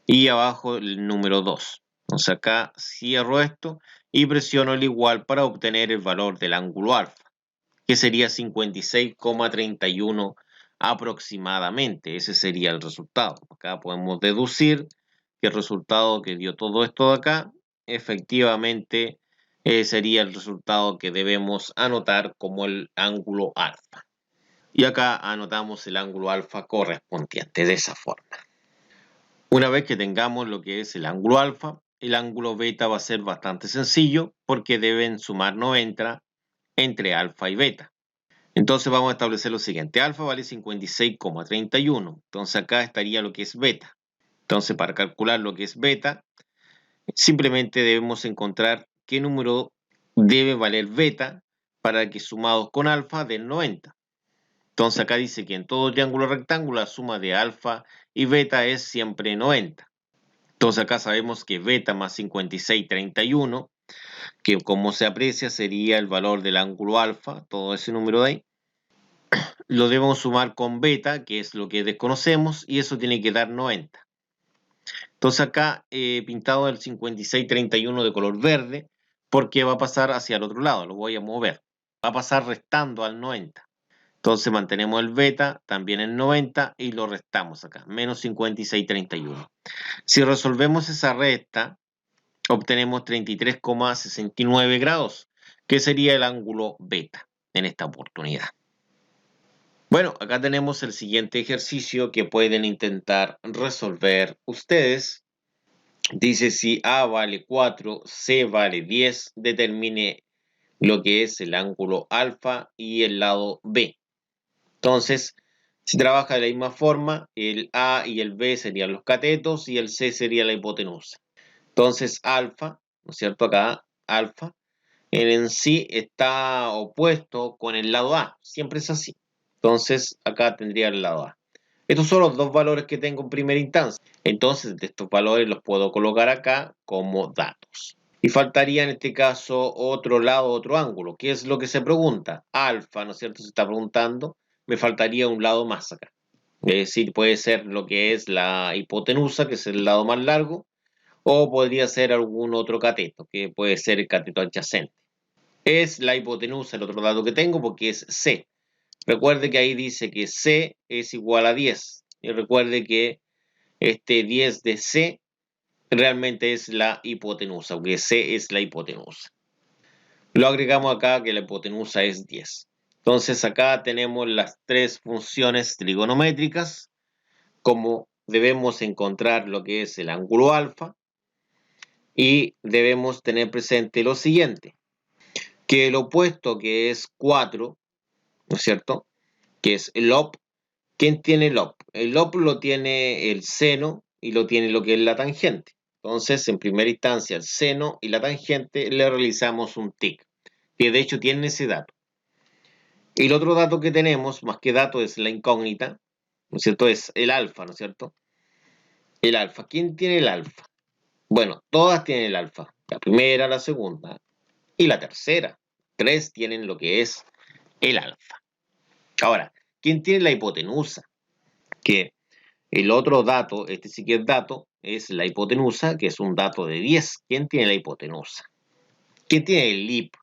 y abajo el número 2. Entonces acá cierro esto y presiono el igual para obtener el valor del ángulo alfa, que sería 56,31 aproximadamente. Ese sería el resultado. Acá podemos deducir que el resultado que dio todo esto de acá, efectivamente sería el resultado que debemos anotar como el ángulo alfa. Y acá anotamos el ángulo alfa correspondiente de esa forma. Una vez que tengamos lo que es el ángulo alfa, el ángulo beta va a ser bastante sencillo porque deben sumar 90 entre alfa y beta. Entonces vamos a establecer lo siguiente. Alfa vale 56,31. Entonces acá estaría lo que es beta. Entonces para calcular lo que es beta, simplemente debemos encontrar qué número debe valer beta para que sumados con alfa den 90. Entonces acá dice que en todo triángulo rectángulo la suma de alfa y beta es siempre 90. Entonces acá sabemos que beta más 56,31, que como se aprecia sería el valor del ángulo alfa, todo ese número de ahí, lo debemos sumar con beta, que es lo que desconocemos, y eso tiene que dar 90. Entonces acá he pintado el 56,31 de color verde, porque va a pasar hacia el otro lado, lo voy a mover. Va a pasar restando al 90. Entonces mantenemos el beta también en 90 y lo restamos acá, menos 56,31. Si resolvemos esa resta, obtenemos 33,69 grados, que sería el ángulo beta en esta oportunidad. Bueno, acá tenemos el siguiente ejercicio que pueden intentar resolver ustedes. Dice si A vale 4, C vale 10, determine lo que es el ángulo alfa y el lado B. Entonces, si trabaja de la misma forma, el A y el B serían los catetos y el C sería la hipotenusa. Entonces, alfa, ¿no es cierto? Acá, alfa, en sí está opuesto con el lado A. Siempre es así. Entonces, acá tendría el lado A. Estos son los dos valores que tengo en primera instancia. Entonces, de estos valores los puedo colocar acá como datos. Y faltaría en este caso otro lado, otro ángulo. ¿Qué es lo que se pregunta? Alfa, ¿no es cierto? Se está preguntando. Me faltaría un lado más acá. Es decir, puede ser lo que es la hipotenusa, que es el lado más largo, o podría ser algún otro cateto, que puede ser el cateto adyacente. Es la hipotenusa el otro dato que tengo porque es C. Recuerde que ahí dice que C es igual a 10. Y recuerde que este 10 de C realmente es la hipotenusa, aunque C es la hipotenusa. Lo agregamos acá que la hipotenusa es 10. Entonces acá tenemos las tres funciones trigonométricas, como debemos encontrar lo que es el ángulo alfa y debemos tener presente lo siguiente, que el opuesto que es 4, ¿no es cierto?, que es el OP. ¿Quién tiene el OP? El OP lo tiene el seno y lo tiene lo que es la tangente. Entonces, en primera instancia, el seno y la tangente le realizamos un tic, que de hecho tiene ese dato. Y el otro dato que tenemos, más que dato, es la incógnita, ¿no es cierto? Es el alfa, ¿no es cierto? El alfa. ¿Quién tiene el alfa? Bueno, todas tienen el alfa. La primera, la segunda y la tercera. Tres tienen lo que es el alfa. Ahora, ¿quién tiene la hipotenusa? Que el otro dato, este sí que es dato, es la hipotenusa, que es un dato de 10. ¿Quién tiene la hipotenusa? ¿Quién tiene el LIP?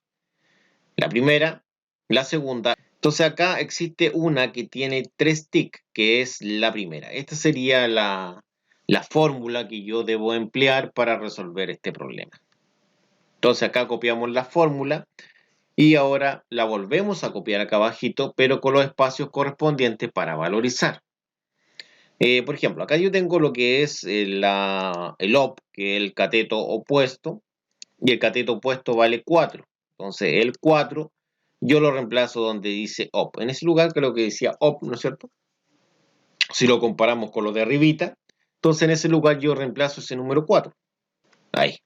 La primera, la segunda. Entonces acá existe una que tiene 3 tic, que es la primera. Esta sería la fórmula que yo debo emplear para resolver este problema. Entonces acá copiamos la fórmula y ahora la volvemos a copiar acá abajito, pero con los espacios correspondientes para valorizar. Por ejemplo, acá yo tengo lo que es el OP, que es el cateto opuesto, y el cateto opuesto vale 4. Entonces el 4 yo lo reemplazo donde dice OP. En ese lugar creo que decía OP, ¿no es cierto? Si lo comparamos con lo de arribita, entonces en ese lugar yo reemplazo ese número 4. Ahí.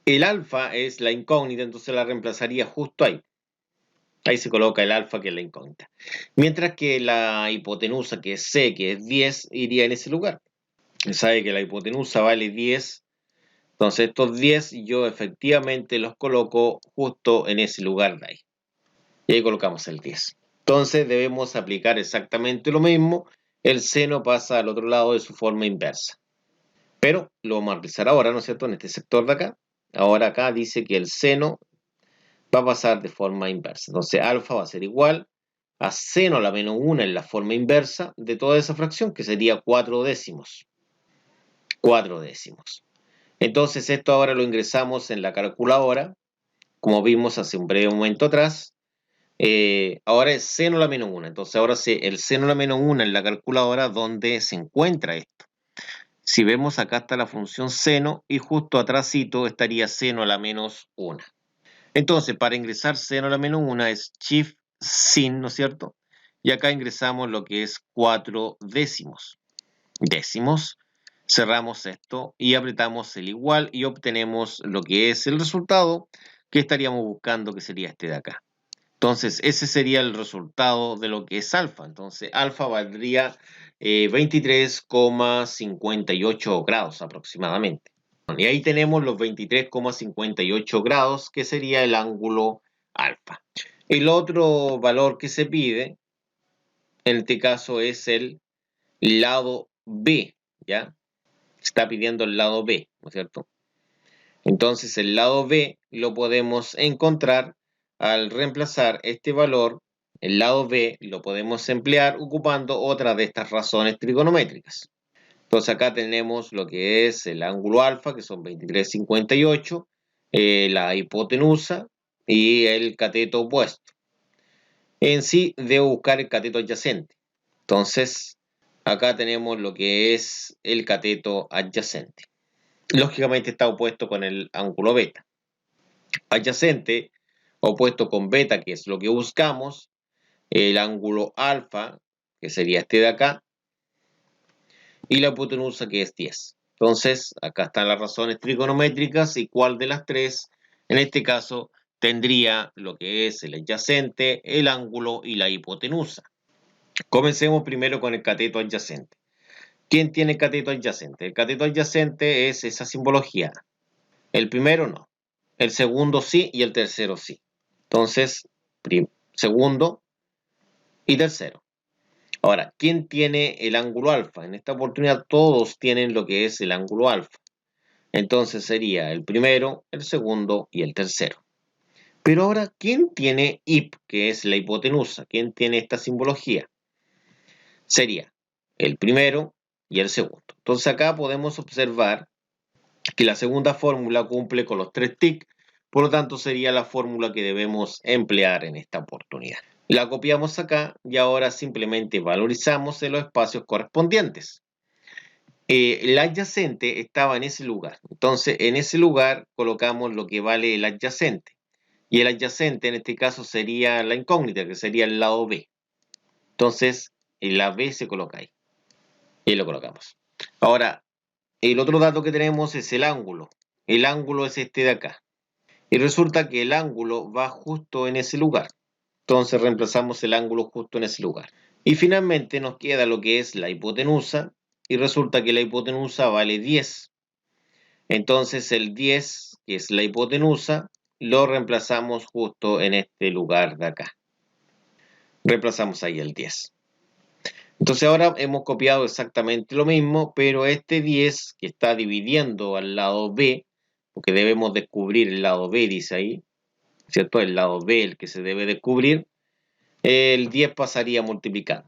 El alfa es la incógnita, entonces la reemplazaría justo ahí. Ahí se coloca el alfa, que es la incógnita. Mientras que la hipotenusa, que es C, que es 10, iría en ese lugar. Se sabe que la hipotenusa vale 10, entonces estos 10 yo efectivamente los coloco justo en ese lugar de ahí. Y ahí colocamos el 10. Entonces debemos aplicar exactamente lo mismo. El seno pasa al otro lado de su forma inversa. Pero lo vamos a realizar ahora, ¿no es cierto? En este sector de acá. Ahora acá dice que el seno va a pasar de forma inversa. Entonces alfa va a ser igual a seno a la menos 1 en la forma inversa de toda esa fracción, que sería 4 décimos. 4 décimos. Entonces esto ahora lo ingresamos en la calculadora, como vimos hace un breve momento atrás. Ahora es seno a la menos 1. Entonces ahora el seno a la menos 1 en la calculadora donde se encuentra esto. Si vemos acá está la función seno y justo atrásito estaría seno a la menos 1. Entonces para ingresar seno a la menos 1 es shift sin, ¿no es cierto? Y acá ingresamos lo que es 4 décimos. Décimos. Cerramos esto y apretamos el igual y obtenemos lo que es el resultado que estaríamos buscando, que sería este de acá. Entonces, ese sería el resultado de lo que es alfa. Entonces, alfa valdría 23,58 grados aproximadamente. Y ahí tenemos los 23,58 grados, que sería el ángulo alfa. El otro valor que se pide, en este caso, es el lado B, ¿ya? Está pidiendo el lado B, ¿no es cierto? Entonces, el lado B lo podemos encontrar al reemplazar este valor. El lado B lo podemos emplear ocupando otra de estas razones trigonométricas. Entonces acá tenemos lo que es el ángulo alfa, que son 23,58, la hipotenusa y el cateto opuesto. En sí, debo buscar el cateto adyacente. Entonces, acá tenemos lo que es el cateto adyacente. Lógicamente está opuesto con el ángulo beta. Adyacente, opuesto con beta, que es lo que buscamos, el ángulo alfa, que sería este de acá, y la hipotenusa, que es 10. Entonces, acá están las razones trigonométricas y cuál de las tres, en este caso, tendría lo que es el adyacente, el ángulo y la hipotenusa. Comencemos primero con el cateto adyacente. ¿Quién tiene el cateto adyacente? El cateto adyacente es esa simbología. El primero no. El segundo sí y el tercero sí. Entonces, segundo y tercero. Ahora, ¿quién tiene el ángulo alfa? En esta oportunidad todos tienen lo que es el ángulo alfa. Entonces sería el primero, el segundo y el tercero. Pero ahora, ¿quién tiene hip, que es la hipotenusa? ¿Quién tiene esta simbología? Sería el primero y el segundo. Entonces acá podemos observar que la segunda fórmula cumple con los tres TIC, por lo tanto sería la fórmula que debemos emplear en esta oportunidad. La copiamos acá y ahora simplemente valorizamos en los espacios correspondientes. El adyacente estaba en ese lugar, entonces en ese lugar colocamos lo que vale el adyacente. Y el adyacente en este caso sería la incógnita, que sería el lado B. Entonces, la B se coloca ahí. Y ahí lo colocamos. Ahora, el otro dato que tenemos es el ángulo. El ángulo es este de acá. Y resulta que el ángulo va justo en ese lugar. Entonces reemplazamos el ángulo justo en ese lugar. Y finalmente nos queda lo que es la hipotenusa. Y resulta que la hipotenusa vale 10. Entonces el 10, que es la hipotenusa, lo reemplazamos justo en este lugar de acá. Reemplazamos ahí el 10. Entonces ahora hemos copiado exactamente lo mismo, pero este 10 que está dividiendo al lado B, porque debemos descubrir el lado B, dice ahí, ¿cierto? El lado B, el que se debe descubrir, el 10 pasaría multiplicando.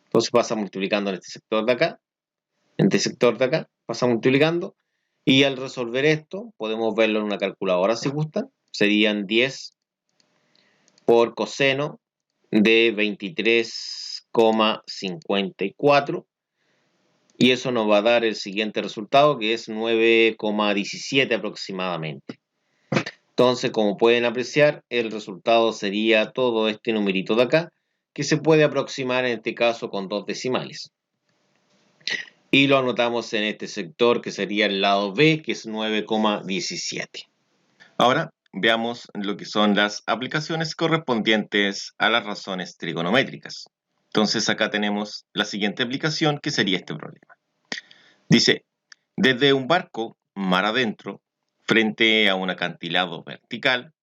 Entonces pasa multiplicando en este sector de acá, en este sector de acá, pasa multiplicando, y al resolver esto, podemos verlo en una calculadora si gustan, serían 10 por coseno de 23,54, y eso nos va a dar el siguiente resultado, que es 9,17 aproximadamente. Entonces, como pueden apreciar, el resultado sería todo este numerito de acá, que se puede aproximar en este caso con 2 decimales. y lo anotamos en este sector que sería el lado B, que es 9,17. Ahora veamos lo que son las aplicaciones correspondientes a las razones trigonométricas. Entonces acá tenemos la siguiente aplicación que sería este problema. Dice, desde un barco mar adentro, frente a un acantilado vertical,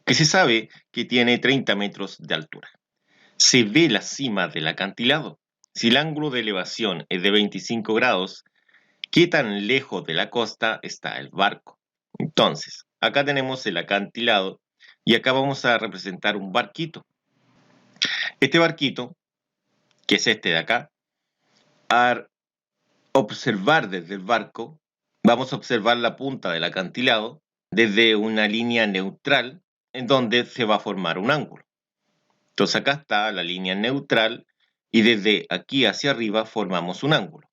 que se sabe que tiene 30 metros de altura. Se ve la cima del acantilado. Si el ángulo de elevación es de 25 grados, ¿qué tan lejos de la costa está el barco? Entonces, acá tenemos el acantilado y acá vamos a representar un barquito. Este barquito, que es este de acá, al observar desde el barco, vamos a observar la punta del acantilado desde una línea neutral en donde se va a formar un ángulo. Entonces acá está la línea neutral y desde aquí hacia arriba formamos un ángulo.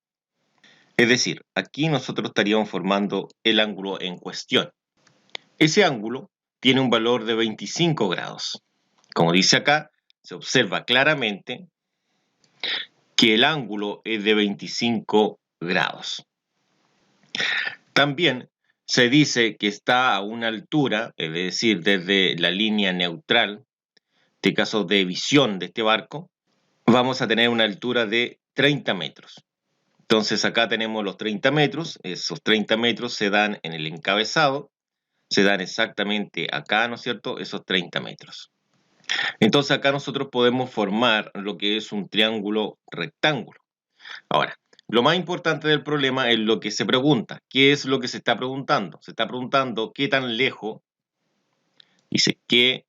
Es decir, aquí nosotros estaríamos formando el ángulo en cuestión. Ese ángulo tiene un valor de 25 grados. Como dice acá, se observa claramente que el ángulo es de 25 grados. También se dice que está a una altura, es decir, desde la línea neutral, este caso de visión de este barco, vamos a tener una altura de 30 metros. Entonces acá tenemos los 30 metros, esos 30 metros se dan en el encabezado, se dan exactamente acá, ¿no es cierto?, esos 30 metros. Entonces acá nosotros podemos formar lo que es un triángulo rectángulo. Ahora, lo más importante del problema es lo que se pregunta. ¿Qué es lo que se está preguntando? Se está preguntando qué tan lejos, dice, qué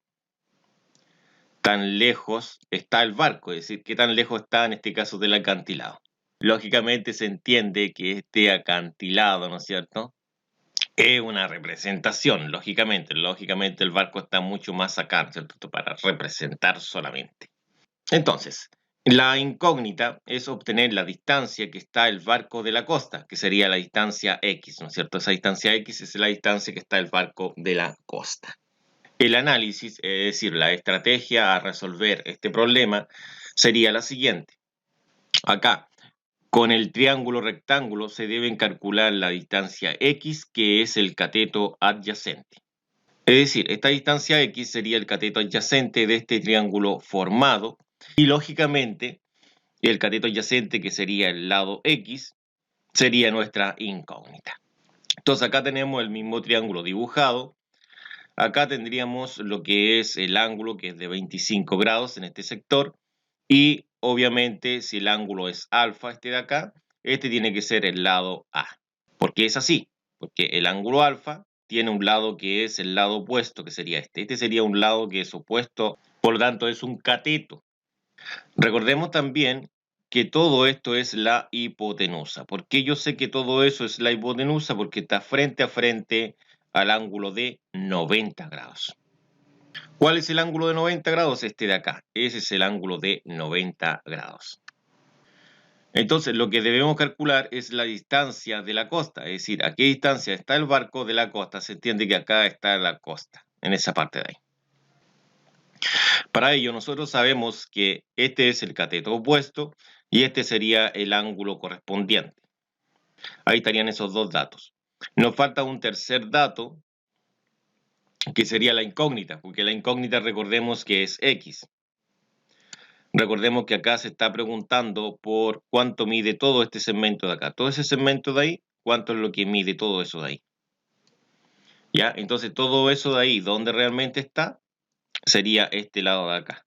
tan lejos está el barco, es decir, qué tan lejos está en este caso del acantilado. Lógicamente se entiende que este acantilado, ¿no es cierto?, es una representación, lógicamente. Lógicamente el barco está mucho más acá, ¿cierto?, para representar solamente. Entonces, la incógnita es obtener la distancia que está el barco de la costa, que sería la distancia X, ¿no es cierto? Esa distancia X es la distancia que está el barco de la costa. El análisis, es decir, la estrategia a resolver este problema, sería la siguiente. Acá, con el triángulo rectángulo se deben calcular la distancia X, que es el cateto adyacente. Es decir, esta distancia X sería el cateto adyacente de este triángulo formado y lógicamente el cateto adyacente, que sería el lado X, sería nuestra incógnita. Entonces acá tenemos el mismo triángulo dibujado. Acá tendríamos lo que es el ángulo, que es de 25 grados en este sector. Y obviamente si el ángulo es alfa, este de acá, este tiene que ser el lado A. ¿Por qué es así? Porque el ángulo alfa tiene un lado que es el lado opuesto, que sería este. Este sería un lado que es opuesto, por lo tanto es un cateto. Recordemos también que todo esto es la hipotenusa. ¿Por qué yo sé que todo eso es la hipotenusa? Porque está frente a frente al ángulo de 90 grados. ¿Cuál es el ángulo de 90 grados? Este de acá. Ese es el ángulo de 90 grados. Entonces, lo que debemos calcular es la distancia de la costa, es decir, a qué distancia está el barco de la costa. Se entiende que acá está la costa, en esa parte de ahí. Para ello, nosotros sabemos que este es el cateto opuesto y este sería el ángulo correspondiente. Ahí estarían esos dos datos. Nos falta un tercer dato, que sería la incógnita, porque la incógnita recordemos que es X. Recordemos que acá se está preguntando por cuánto mide todo este segmento de acá. Todo ese segmento de ahí, ¿cuánto es lo que mide todo eso de ahí? ¿Ya? Entonces, todo eso de ahí, ¿dónde realmente está? Sería este lado de acá.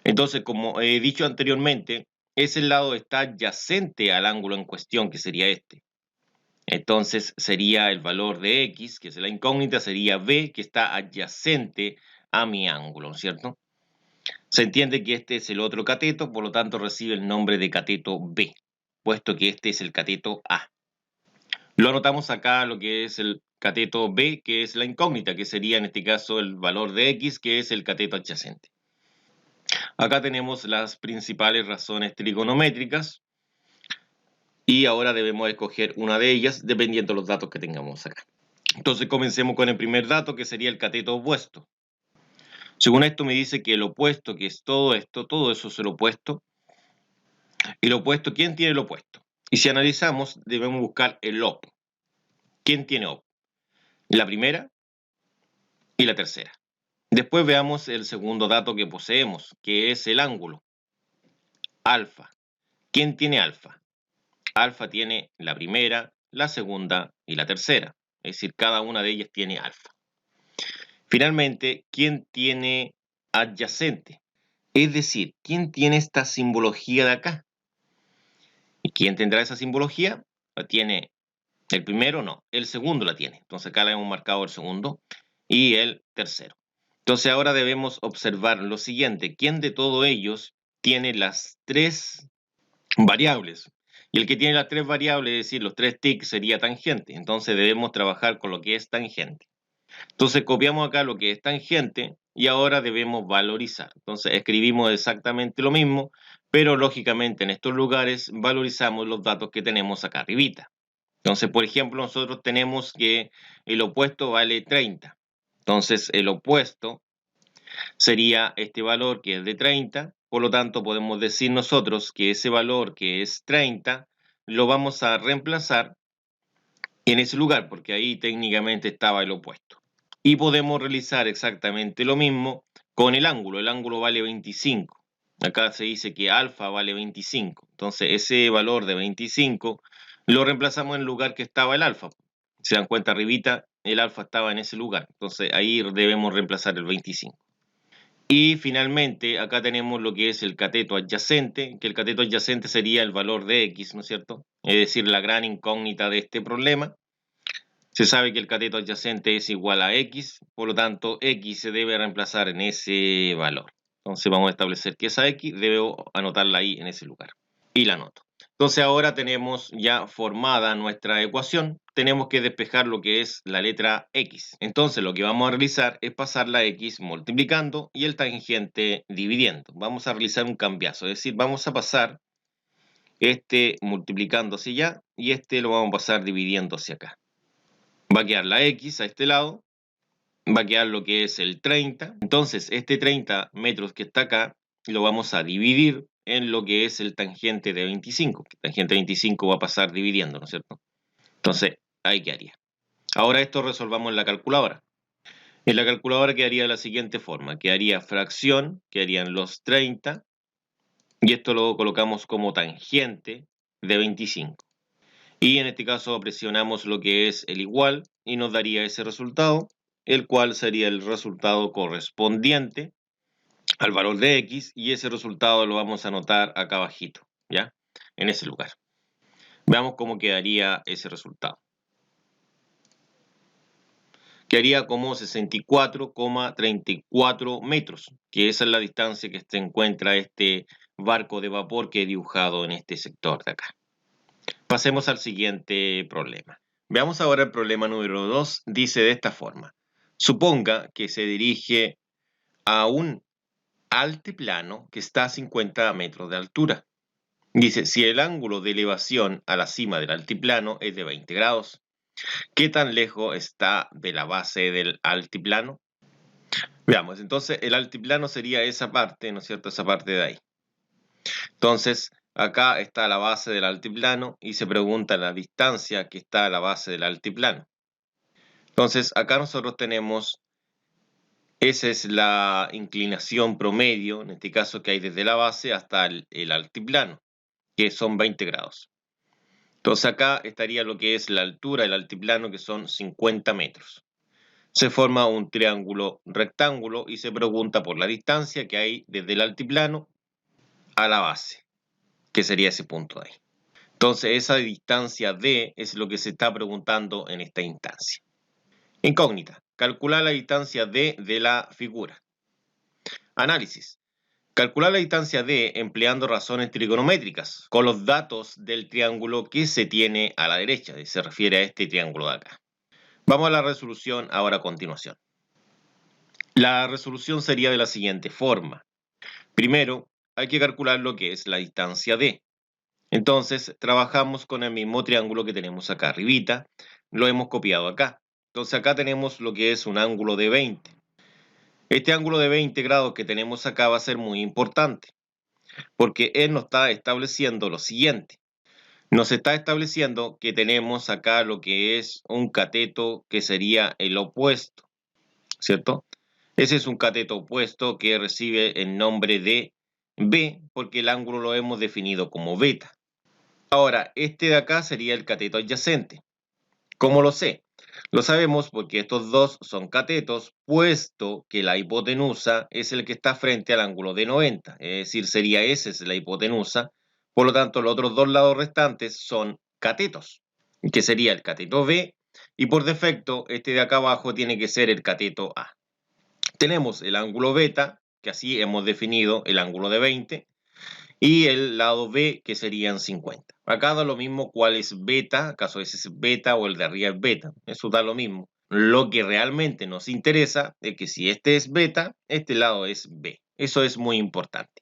Entonces, como he dicho anteriormente, ese lado está adyacente al ángulo en cuestión, que sería este. Entonces, sería el valor de X, que es la incógnita, sería B, que está adyacente a mi ángulo, ¿cierto? Se entiende que este es el otro cateto, por lo tanto recibe el nombre de cateto B, puesto que este es el cateto A. Lo anotamos acá lo que es el cateto B, que es la incógnita, que sería en este caso el valor de X, que es el cateto adyacente. Acá tenemos las principales razones trigonométricas y ahora debemos escoger una de ellas dependiendo de los datos que tengamos acá. Entonces comencemos con el primer dato, que sería el cateto opuesto. Según esto me dice que el opuesto, que es todo esto, todo eso es el opuesto. ¿Y el opuesto? ¿Quién tiene el opuesto? Y si analizamos, debemos buscar el OP. ¿Quién tiene OP? La primera y la tercera. Después veamos el segundo dato que poseemos, que es el ángulo, alfa. ¿Quién tiene alfa? Alfa tiene la primera, la segunda y la tercera. Es decir, cada una de ellas tiene alfa. Finalmente, ¿quién tiene adyacente? Es decir, ¿quién tiene esta simbología de acá? ¿Y quién tendrá esa simbología? La tiene el primero, no, el segundo la tiene. Entonces acá le hemos marcado el segundo y el tercero. Entonces ahora debemos observar lo siguiente. ¿Quién de todos ellos tiene las tres variables? Y el que tiene las tres variables, es decir, los tres tics, sería tangente. Entonces debemos trabajar con lo que es tangente. Entonces copiamos acá lo que es tangente y ahora debemos valorizar. Entonces escribimos exactamente lo mismo, pero lógicamente en estos lugares valorizamos los datos que tenemos acá arribita. Entonces, por ejemplo, nosotros tenemos que el opuesto vale 30. Entonces, el opuesto sería este valor que es de 30. Por lo tanto, podemos decir nosotros que ese valor que es 30 lo vamos a reemplazar en ese lugar, porque ahí técnicamente estaba el opuesto. Y podemos realizar exactamente lo mismo con el ángulo. El ángulo vale 25. Acá se dice que alfa vale 25. Entonces, ese valor de 25 lo reemplazamos en el lugar que estaba el alfa. Se dan cuenta, arribita, el alfa estaba en ese lugar. Entonces, ahí debemos reemplazar el 25. Y finalmente, acá tenemos lo que es el cateto adyacente, que el cateto adyacente sería el valor de x, ¿no es cierto? Es decir, la gran incógnita de este problema. Se sabe que el cateto adyacente es igual a x, por lo tanto, x se debe reemplazar en ese valor. Entonces vamos a establecer que esa x debo anotarla ahí en ese lugar. Y la anoto. Entonces ahora tenemos ya formada nuestra ecuación. Tenemos que despejar lo que es la letra x. Entonces lo que vamos a realizar es pasar la x multiplicando y el tangente dividiendo. Vamos a realizar un cambiazo, es decir, vamos a pasar este multiplicando hacia allá y este lo vamos a pasar dividiendo hacia acá. Va a quedar la x a este lado, va a quedar lo que es el 30. Entonces, este 30 metros que está acá, lo vamos a dividir en lo que es el tangente de 25. El tangente de 25 va a pasar dividiendo, ¿no es cierto? Entonces, ahí quedaría. Ahora esto resolvamos en la calculadora. En la calculadora quedaría de la siguiente forma. Quedaría fracción, quedarían los 30, y esto lo colocamos como tangente de 25. Y en este caso presionamos lo que es el igual y nos daría ese resultado, el cual sería el resultado correspondiente al valor de x, y ese resultado lo vamos a anotar acá abajito, ¿ya? En ese lugar. Veamos cómo quedaría ese resultado. Quedaría como 64,34 metros, que esa es la distancia que se encuentra este barco de vapor que he dibujado en este sector de acá. Pasemos al siguiente problema. Veamos ahora el problema número 2. Dice de esta forma. Suponga que se dirige a un altiplano que está a 50 metros de altura. Dice, si el ángulo de elevación a la cima del altiplano es de 20 grados, ¿qué tan lejos está de la base del altiplano? Veamos, entonces el altiplano sería esa parte, ¿no es cierto? Esa parte de ahí. Entonces, acá está la base del altiplano y se pregunta la distancia que está a la base del altiplano. Entonces, acá nosotros tenemos, esa es la inclinación promedio, en este caso que hay desde la base hasta el altiplano, que son 20 grados. Entonces acá estaría lo que es la altura del altiplano, que son 50 metros. Se forma un triángulo rectángulo y se pregunta por la distancia que hay desde el altiplano a la base, que sería ese punto de ahí. Entonces esa distancia D es lo que se está preguntando en esta instancia. Incógnita. Calcular la distancia D de la figura. Análisis. Calcular la distancia D empleando razones trigonométricas con los datos del triángulo que se tiene a la derecha. Se refiere a este triángulo de acá. Vamos a la resolución ahora a continuación. La resolución sería de la siguiente forma. Primero, hay que calcular lo que es la distancia D. Entonces, trabajamos con el mismo triángulo que tenemos acá arribita. Lo hemos copiado acá. Entonces, acá tenemos lo que es un ángulo de 20. Este ángulo de 20 grados que tenemos acá va a ser muy importante, porque él nos está estableciendo lo siguiente. Nos está estableciendo que tenemos acá lo que es un cateto que sería el opuesto, ¿cierto? Ese es un cateto opuesto que recibe el nombre de B porque el ángulo lo hemos definido como beta. Ahora, este de acá sería el cateto adyacente. ¿Cómo lo sé? Lo sabemos porque estos dos son catetos, puesto que la hipotenusa es el que está frente al ángulo de 90, es decir, sería esa es la hipotenusa, por lo tanto los otros dos lados restantes son catetos, que sería el cateto B, y por defecto este de acá abajo tiene que ser el cateto A. Tenemos el ángulo beta, que así hemos definido el ángulo de 20, y el lado B, que serían 50. Acá da lo mismo cuál es beta, acaso ese es beta o el de arriba es beta, eso da lo mismo. Lo que realmente nos interesa es que si este es beta, este lado es B. Eso es muy importante.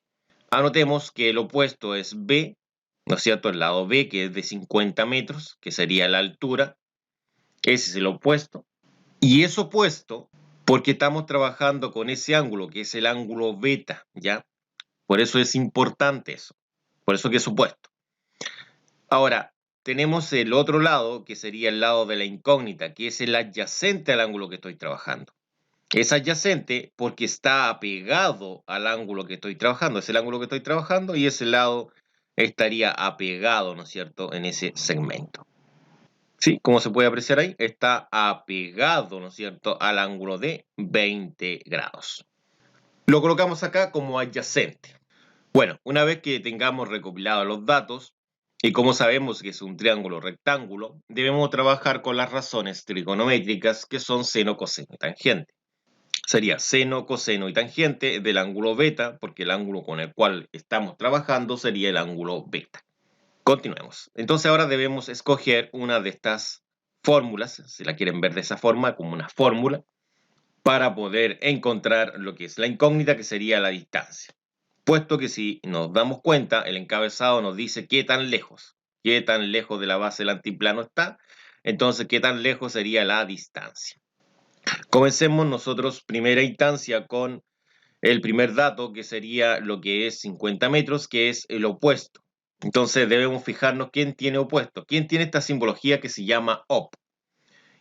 Anotemos que el opuesto es B, ¿no es cierto? El lado B, que es de 50 metros, que sería la altura. Ese es el opuesto. Y es opuesto porque estamos trabajando con ese ángulo, que es el ángulo beta, ¿ya? Por eso es importante eso. Por eso que es opuesto. Ahora, tenemos el otro lado, que sería el lado de la incógnita, que es el adyacente al ángulo que estoy trabajando. Es adyacente porque está apegado al ángulo que estoy trabajando. Es el ángulo que estoy trabajando y ese lado estaría apegado, ¿no es cierto?, en ese segmento. Sí, como se puede apreciar ahí, está apegado, ¿no es cierto?, al ángulo de 20 grados. Lo colocamos acá como adyacente. Bueno, una vez que tengamos recopilados los datos, y como sabemos que es un triángulo rectángulo, debemos trabajar con las razones trigonométricas que son seno, coseno y tangente. Sería seno, coseno y tangente del ángulo beta, porque el ángulo con el cual estamos trabajando sería el ángulo beta. Continuemos. Entonces ahora debemos escoger una de estas fórmulas, si la quieren ver de esa forma, como una fórmula, para poder encontrar lo que es la incógnita, que sería la distancia. Puesto que si nos damos cuenta, el encabezado nos dice qué tan lejos de la base del antiplano está, entonces qué tan lejos sería la distancia. Comencemos nosotros primera instancia con el primer dato, que sería lo que es 50 metros, que es el opuesto. Entonces debemos fijarnos quién tiene opuesto, quién tiene esta simbología que se llama op.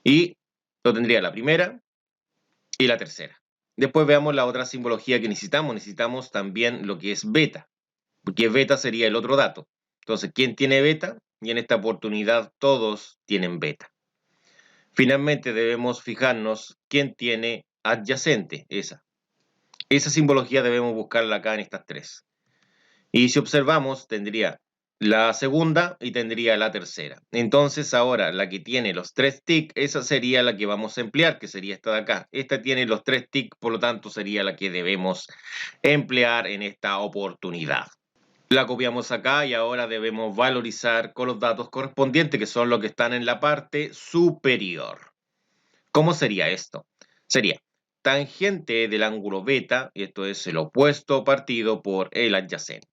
Y lo tendría la primera y la tercera. Después veamos la otra simbología que necesitamos. Necesitamos también lo que es beta, porque beta sería el otro dato. Entonces, ¿quién tiene beta? Y en esta oportunidad todos tienen beta. Finalmente debemos fijarnos quién tiene adyacente, esa. Esa simbología debemos buscarla acá en estas tres. Y si observamos, tendría la segunda y tendría la tercera. Entonces ahora la que tiene los tres tics, esa sería la que vamos a emplear, que sería esta de acá. Esta tiene los tres tics, por lo tanto sería la que debemos emplear en esta oportunidad. La copiamos acá y ahora debemos valorizar con los datos correspondientes, que son los que están en la parte superior. ¿Cómo sería esto? Sería tangente del ángulo beta, y esto es el opuesto partido por el adyacente.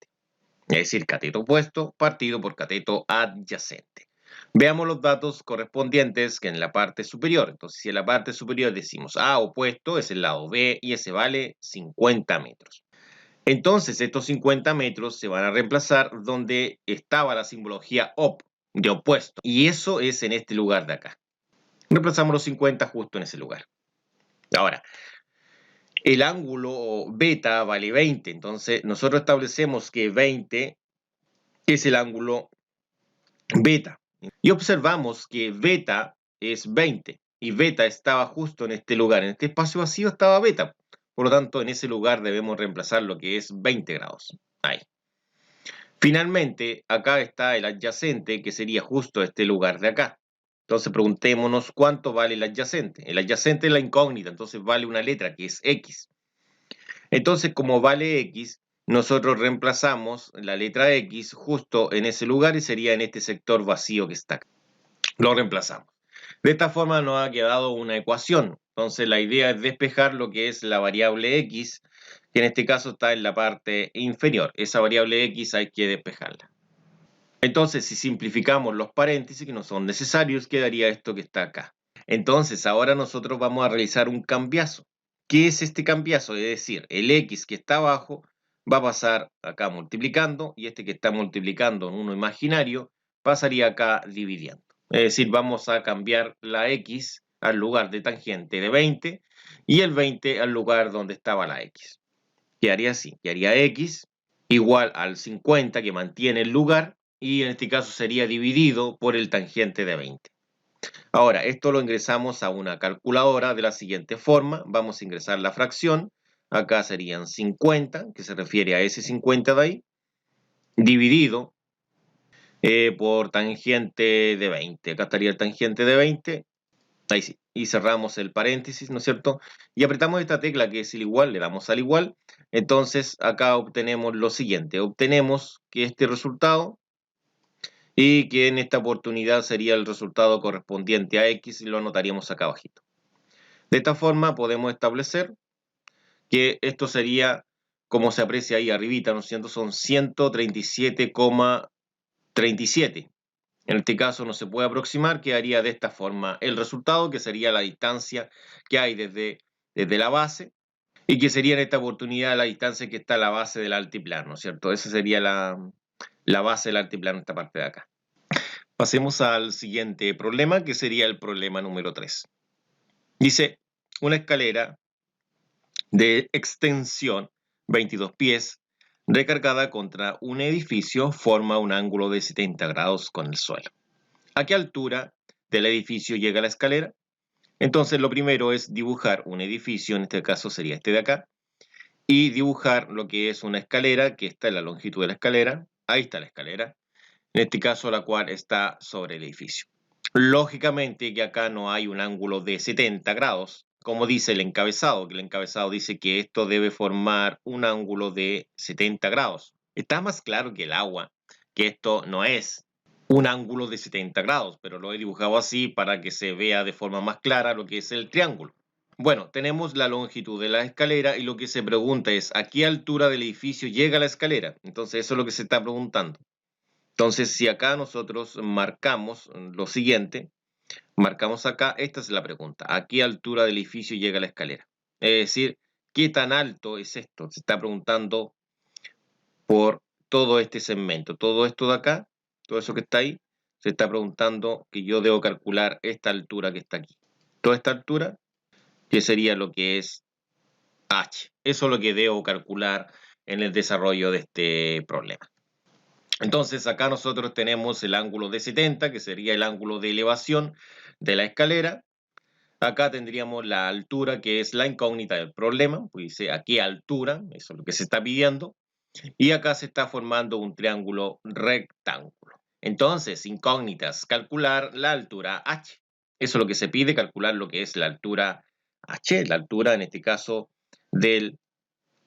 Es decir, cateto opuesto partido por cateto adyacente. Veamos los datos correspondientes que en la parte superior. Entonces, si en la parte superior decimos A opuesto, es el lado B y ese vale 50 metros. Entonces, estos 50 metros se van a reemplazar donde estaba la simbología op, de opuesto. Y eso es en este lugar de acá. Reemplazamos los 50 justo en ese lugar. Ahora, el ángulo beta vale 20. Entonces, nosotros establecemos que 20 es el ángulo beta. Y observamos que beta es 20. Y beta estaba justo en este lugar. En este espacio vacío estaba beta. Por lo tanto, en ese lugar debemos reemplazar lo que es 20 grados. Ahí. Finalmente, acá está el adyacente, que sería justo este lugar de acá. Entonces preguntémonos cuánto vale el adyacente. El adyacente es la incógnita, entonces vale una letra que es X. Entonces, como vale X, nosotros reemplazamos la letra X justo en ese lugar y sería en este sector vacío que está acá. Lo reemplazamos. De esta forma nos ha quedado una ecuación. Entonces la idea es despejar lo que es la variable X, que en este caso está en la parte inferior. Esa variable X hay que despejarla. Entonces, si simplificamos los paréntesis que no son necesarios, quedaría esto que está acá. Entonces, ahora nosotros vamos a realizar un cambiazo. ¿Qué es este cambiazo? Es decir, el X que está abajo va a pasar acá multiplicando y este que está multiplicando en uno imaginario pasaría acá dividiendo. Es decir, vamos a cambiar la x al lugar de tangente de 20 y el 20 al lugar donde estaba la x. Quedaría así, quedaría x igual al 50 que mantiene el lugar y en este caso sería dividido por el tangente de 20. Ahora, esto lo ingresamos a una calculadora de la siguiente forma. Vamos a ingresar la fracción. Acá serían 50, que se refiere a ese 50 de ahí, dividido por tangente de 20. Acá estaría el tangente de 20. Ahí sí. Y cerramos el paréntesis, ¿no es cierto? Y apretamos esta tecla que es el igual, le damos al igual. Entonces, acá obtenemos lo siguiente. Obtenemos que este resultado y que en esta oportunidad sería el resultado correspondiente a x y lo anotaríamos acá abajito. De esta forma podemos establecer que esto sería, como se aprecia ahí arribita, ¿no es cierto? Son 137,37. En este caso no se puede aproximar, quedaría de esta forma el resultado, que sería la distancia que hay desde la base, y que sería en esta oportunidad la distancia que está a la base del altiplano, ¿no es cierto? Esa sería la base del altiplano, esta parte de acá. Pasemos al siguiente problema, que sería el problema número 3. Dice, una escalera de extensión 22 pies recargada contra un edificio forma un ángulo de 70 grados con el suelo. ¿A qué altura del edificio llega la escalera? Entonces lo primero es dibujar un edificio, en este caso sería este de acá, y dibujar lo que es una escalera, que está en la longitud de la escalera. Ahí está la escalera, en este caso la cual está sobre el edificio. Lógicamente que acá no hay un ángulo de 70 grados, como dice el encabezado, que el encabezado dice que esto debe formar un ángulo de 70 grados. Está más claro que el agua que esto no es un ángulo de 70 grados, pero lo he dibujado así para que se vea de forma más clara lo que es el triángulo. Bueno, tenemos la longitud de la escalera y lo que se pregunta es ¿a qué altura del edificio llega la escalera? Entonces eso es lo que se está preguntando. Entonces si acá nosotros marcamos lo siguiente, marcamos acá, esta es la pregunta, ¿a qué altura del edificio llega la escalera? Es decir, ¿qué tan alto es esto? Se está preguntando por todo este segmento, todo esto de acá, todo eso que está ahí, se está preguntando que yo debo calcular esta altura que está aquí. Toda esta altura, que sería lo que es h. Eso es lo que debo calcular en el desarrollo de este problema. Entonces acá nosotros tenemos el ángulo de 70, que sería el ángulo de elevación de la escalera. Acá tendríamos la altura, que es la incógnita del problema, pues dice a qué altura, eso es lo que se está pidiendo. Y acá se está formando un triángulo rectángulo. Entonces, incógnitas, calcular la altura h. Eso es lo que se pide, calcular lo que es la altura h, la altura en este caso del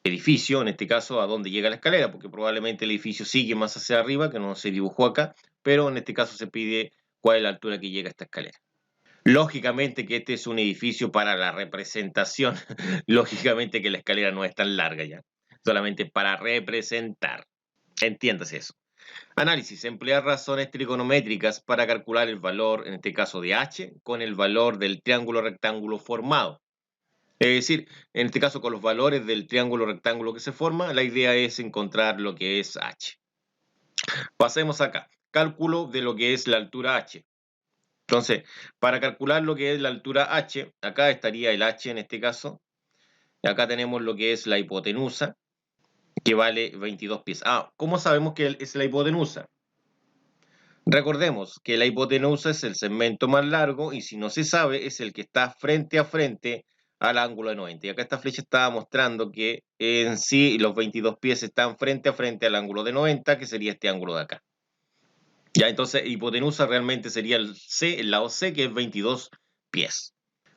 edificio, en este caso a dónde llega la escalera, porque probablemente el edificio sigue más hacia arriba, que no se dibujó acá, pero en este caso se pide cuál es la altura que llega a esta escalera. Lógicamente que este es un edificio para la representación, lógicamente que la escalera no es tan larga ya, solamente para representar. Entiéndase eso. Análisis. Emplear razones trigonométricas para calcular el valor, en este caso de h, con el valor del triángulo rectángulo formado. Es decir, en este caso con los valores del triángulo rectángulo que se forma, la idea es encontrar lo que es h. Pasemos acá. Cálculo de lo que es la altura h. Entonces, para calcular lo que es la altura h, acá estaría el h en este caso. Acá tenemos lo que es la hipotenusa, que vale 22 pies. ¿Cómo sabemos que es la hipotenusa? Recordemos que la hipotenusa es el segmento más largo y si no se sabe es el que está frente a frente al ángulo de 90. Y acá esta flecha estaba mostrando que en sí los 22 pies están frente a frente al ángulo de 90, que sería este ángulo de acá. Ya, entonces hipotenusa realmente sería el C, el lado C, que es 22 pies.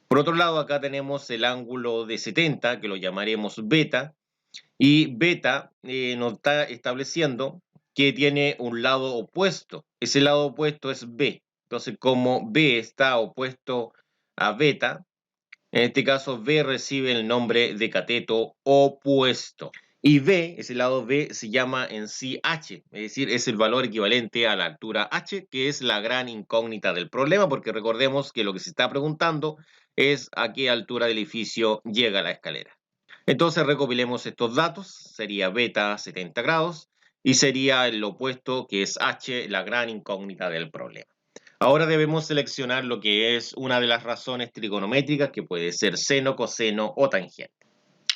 Por otro lado, acá tenemos el ángulo de 70, que lo llamaremos beta, y beta nos está estableciendo que tiene un lado opuesto. Ese lado opuesto es B. Entonces, como B está opuesto a beta, en este caso B recibe el nombre de cateto opuesto. Y B, ese lado B, se llama en sí h, es decir, es el valor equivalente a la altura h, que es la gran incógnita del problema, porque recordemos que lo que se está preguntando es a qué altura del edificio llega la escalera. Entonces recopilemos estos datos, sería beta 70 grados, y sería el opuesto que es h, la gran incógnita del problema. Ahora debemos seleccionar lo que es una de las razones trigonométricas que puede ser seno, coseno o tangente.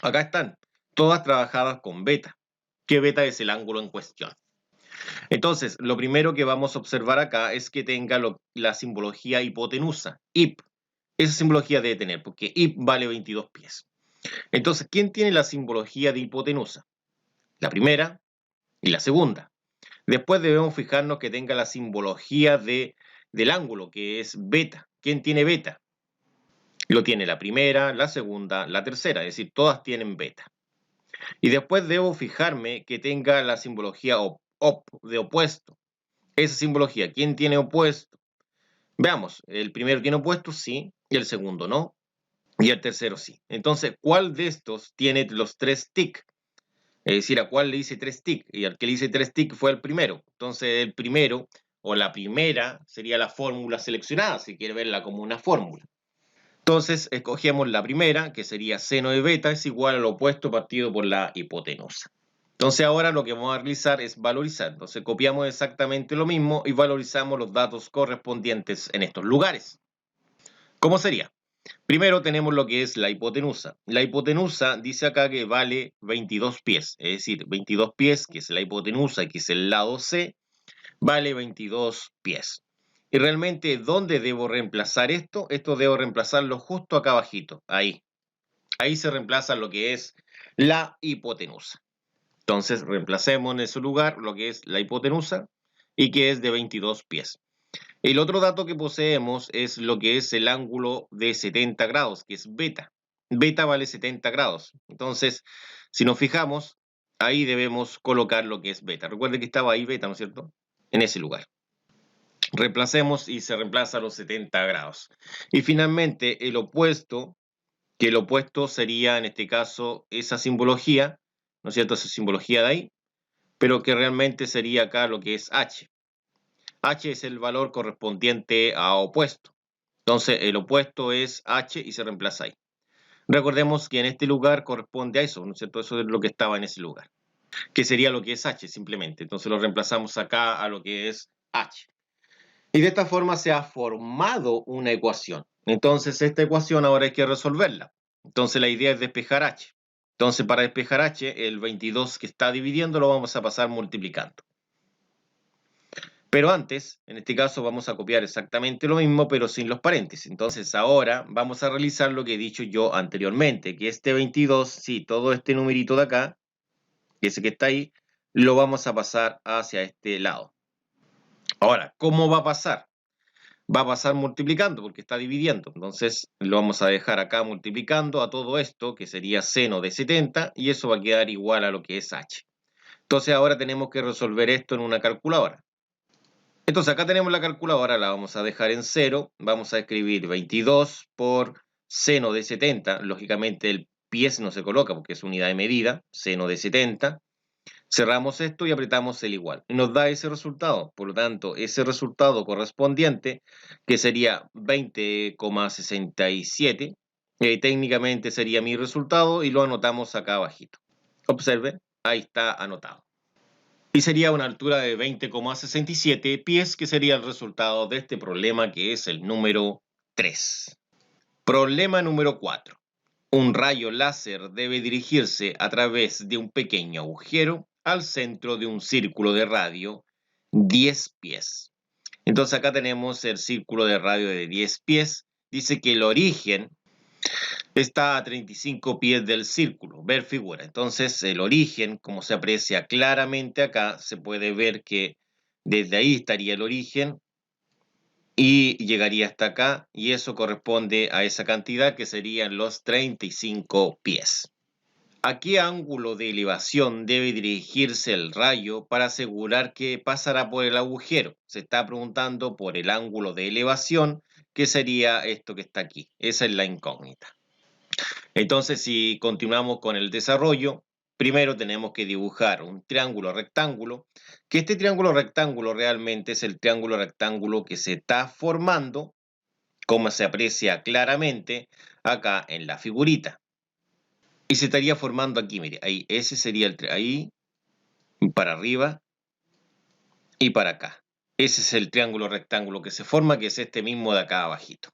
Acá están, todas trabajadas con beta, que beta es el ángulo en cuestión. Entonces, lo primero que vamos a observar acá es que tenga la simbología hipotenusa, IP. Esa simbología debe tener, porque IP vale 22 pies. Entonces, ¿quién tiene la simbología de hipotenusa? La primera y la segunda. Después debemos fijarnos que tenga la simbología del ángulo, que es beta. ¿Quién tiene beta? Lo tiene la primera, la segunda, la tercera, es decir, todas tienen beta. Y después debo fijarme que tenga la simbología de opuesto. Esa simbología, ¿quién tiene opuesto? Veamos, el primero tiene opuesto, sí, y el segundo no, y el tercero sí. Entonces, ¿cuál de estos tiene los 3 tic? Es decir, ¿a cuál le hice 3 tic? Y al que le hice 3 tic fue el primero. Entonces, el primero o la primera sería la fórmula seleccionada, si quiere verla como una fórmula. Entonces, escogemos la primera, que sería seno de beta, es igual al opuesto partido por la hipotenusa. Entonces, ahora lo que vamos a realizar es valorizar. Entonces, copiamos exactamente lo mismo y valorizamos los datos correspondientes en estos lugares. ¿Cómo sería? Primero tenemos lo que es la hipotenusa. La hipotenusa dice acá que vale 22 pies, es decir, 22 pies, que es la hipotenusa, que es el lado C, vale 22 pies. Y realmente, ¿dónde debo reemplazar esto? Esto debo reemplazarlo justo acá abajito, ahí. Ahí se reemplaza lo que es la hipotenusa. Entonces, reemplacemos en ese lugar lo que es la hipotenusa y que es de 22 pies. El otro dato que poseemos es lo que es el ángulo de 70 grados, que es beta. Beta vale 70 grados. Entonces, si nos fijamos, ahí debemos colocar lo que es beta. Recuerden que estaba ahí beta, ¿no es cierto? En ese lugar. Reemplacemos y se reemplaza a los 70 grados. Y finalmente, el opuesto, que el opuesto sería en este caso esa simbología, ¿no es cierto? Esa simbología de ahí, pero que realmente sería acá lo que es h. H es el valor correspondiente a opuesto. Entonces, el opuesto es h y se reemplaza ahí. Recordemos que en este lugar corresponde a eso, ¿no es cierto? Eso es lo que estaba en ese lugar, que sería lo que es h simplemente. Entonces lo reemplazamos acá a lo que es h. Y de esta forma se ha formado una ecuación. Entonces, esta ecuación ahora hay que resolverla. Entonces, la idea es despejar h. Entonces, para despejar h, el 22 que está dividiendo lo vamos a pasar multiplicando. Pero antes, en este caso, vamos a copiar exactamente lo mismo, pero sin los paréntesis. Entonces, ahora vamos a realizar lo que he dicho yo anteriormente, que este 22, sí, todo este numerito de acá, que ese que está ahí, lo vamos a pasar hacia este lado. Ahora, ¿cómo va a pasar? Va a pasar multiplicando, porque está dividiendo. Entonces, lo vamos a dejar acá multiplicando a todo esto, que sería seno de 70, y eso va a quedar igual a lo que es h. Entonces, ahora tenemos que resolver esto en una calculadora. Entonces acá tenemos la calculadora, la vamos a dejar en 0, vamos a escribir 22 por seno de 70, lógicamente el pies no se coloca porque es unidad de medida, seno de 70, cerramos esto y apretamos el igual, y nos da ese resultado, por lo tanto ese resultado correspondiente, que sería 20,67, técnicamente sería mi resultado y lo anotamos acá abajito. Observen, ahí está anotado. Y sería una altura de 20,67 pies, que sería el resultado de este problema, que es el número 3. Problema número 4. Un rayo láser debe dirigirse a través de un pequeño agujero al centro de un círculo de radio 10 pies. Entonces acá tenemos el círculo de radio de 10 pies. Dice que el origen está a 35 pies del círculo, ver figura. Entonces, el origen, como se aprecia claramente acá, se puede ver que desde ahí estaría el origen y llegaría hasta acá, y eso corresponde a esa cantidad que serían los 35 pies. ¿A qué ángulo de elevación debe dirigirse el rayo para asegurar que pasará por el agujero? Se está preguntando por el ángulo de elevación, que sería esto que está aquí. Esa es la incógnita. Entonces, si continuamos con el desarrollo, primero tenemos que dibujar un triángulo rectángulo, que este triángulo rectángulo realmente es el triángulo rectángulo que se está formando, como se aprecia claramente acá en la figurita. Y se estaría formando aquí, mire, ahí, ese sería ahí, para arriba y para acá. Ese es el triángulo rectángulo que se forma, que es este mismo de acá abajito.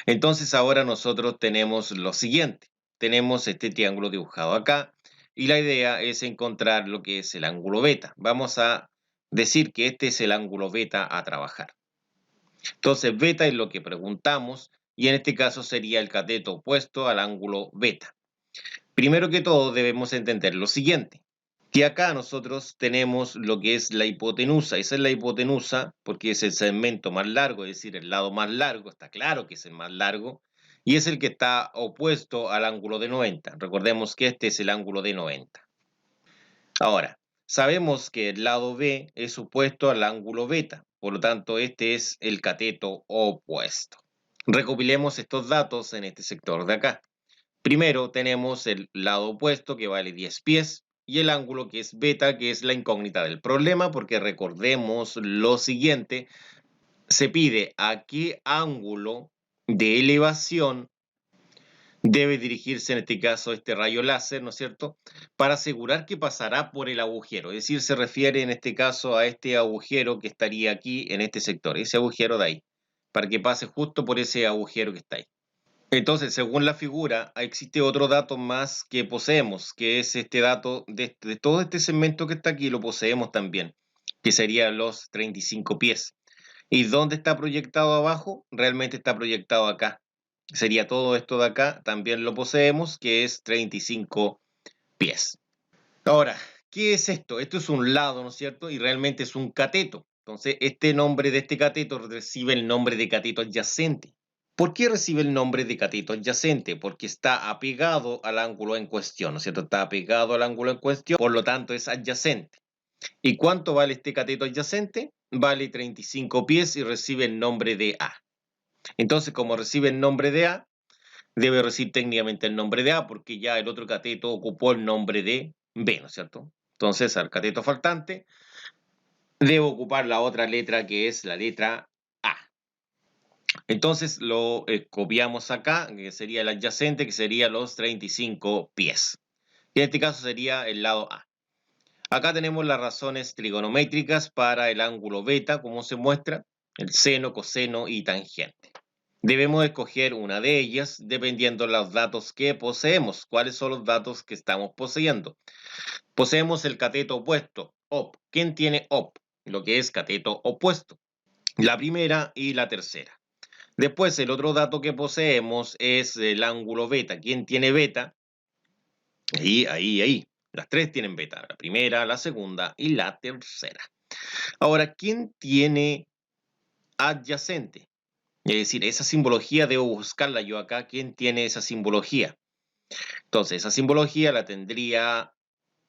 Entonces ahora nosotros tenemos lo siguiente. Tenemos este triángulo dibujado acá y la idea es encontrar lo que es el ángulo beta. Vamos a decir que este es el ángulo beta a trabajar. Entonces beta es lo que preguntamos y en este caso sería el cateto opuesto al ángulo beta. Primero que todo debemos entender lo siguiente, que acá nosotros tenemos lo que es la hipotenusa. Esa es la hipotenusa porque es el segmento más largo, es decir, el lado más largo, está claro que es el más largo, y es el que está opuesto al ángulo de 90. Recordemos que este es el ángulo de 90. Ahora, sabemos que el lado B es opuesto al ángulo beta, por lo tanto este es el cateto opuesto. Recopilemos estos datos en este sector de acá. Primero tenemos el lado opuesto que vale 10 pies y el ángulo que es beta, que es la incógnita del problema, porque recordemos lo siguiente, se pide a qué ángulo de elevación debe dirigirse en este caso este rayo láser, ¿no es cierto?, para asegurar que pasará por el agujero, es decir, se refiere en este caso a este agujero que estaría aquí en este sector, ese agujero de ahí, para que pase justo por ese agujero que está ahí. Entonces, según la figura, existe otro dato más que poseemos, que es este dato de todo este segmento que está aquí, lo poseemos también, que serían los 35 pies. ¿Y dónde está proyectado abajo? Realmente está proyectado acá. Sería todo esto de acá, también lo poseemos, que es 35 pies. Ahora, ¿qué es esto? Esto es un lado, ¿no es cierto? Y realmente es un cateto. Entonces, este nombre de este cateto recibe el nombre de cateto adyacente. ¿Por qué recibe el nombre de cateto adyacente? Porque está apegado al ángulo en cuestión, ¿no es cierto? Está apegado al ángulo en cuestión, por lo tanto es adyacente. ¿Y cuánto vale este cateto adyacente? Vale 35 pies y recibe el nombre de A. Entonces, como recibe el nombre de A, debe recibir técnicamente el nombre de A porque ya el otro cateto ocupó el nombre de B, ¿no es cierto? Entonces, al cateto faltante debe ocupar la otra letra que es la letra A. Entonces lo copiamos acá, que sería el adyacente, que sería los 35 pies. Y en este caso sería el lado A. Acá tenemos las razones trigonométricas para el ángulo beta, como se muestra, el seno, coseno y tangente. Debemos escoger una de ellas dependiendo de los datos que poseemos. ¿Cuáles son los datos que estamos poseyendo? Poseemos el cateto opuesto, OP. ¿Quién tiene OP? Lo que es cateto opuesto. La primera y la tercera. Después, el otro dato que poseemos es el ángulo beta. ¿Quién tiene beta? Ahí. Las tres tienen beta. La primera, la segunda y la tercera. Ahora, ¿quién tiene adyacente? Es decir, esa simbología debo buscarla yo acá. ¿Quién tiene esa simbología? Entonces, esa simbología la tendría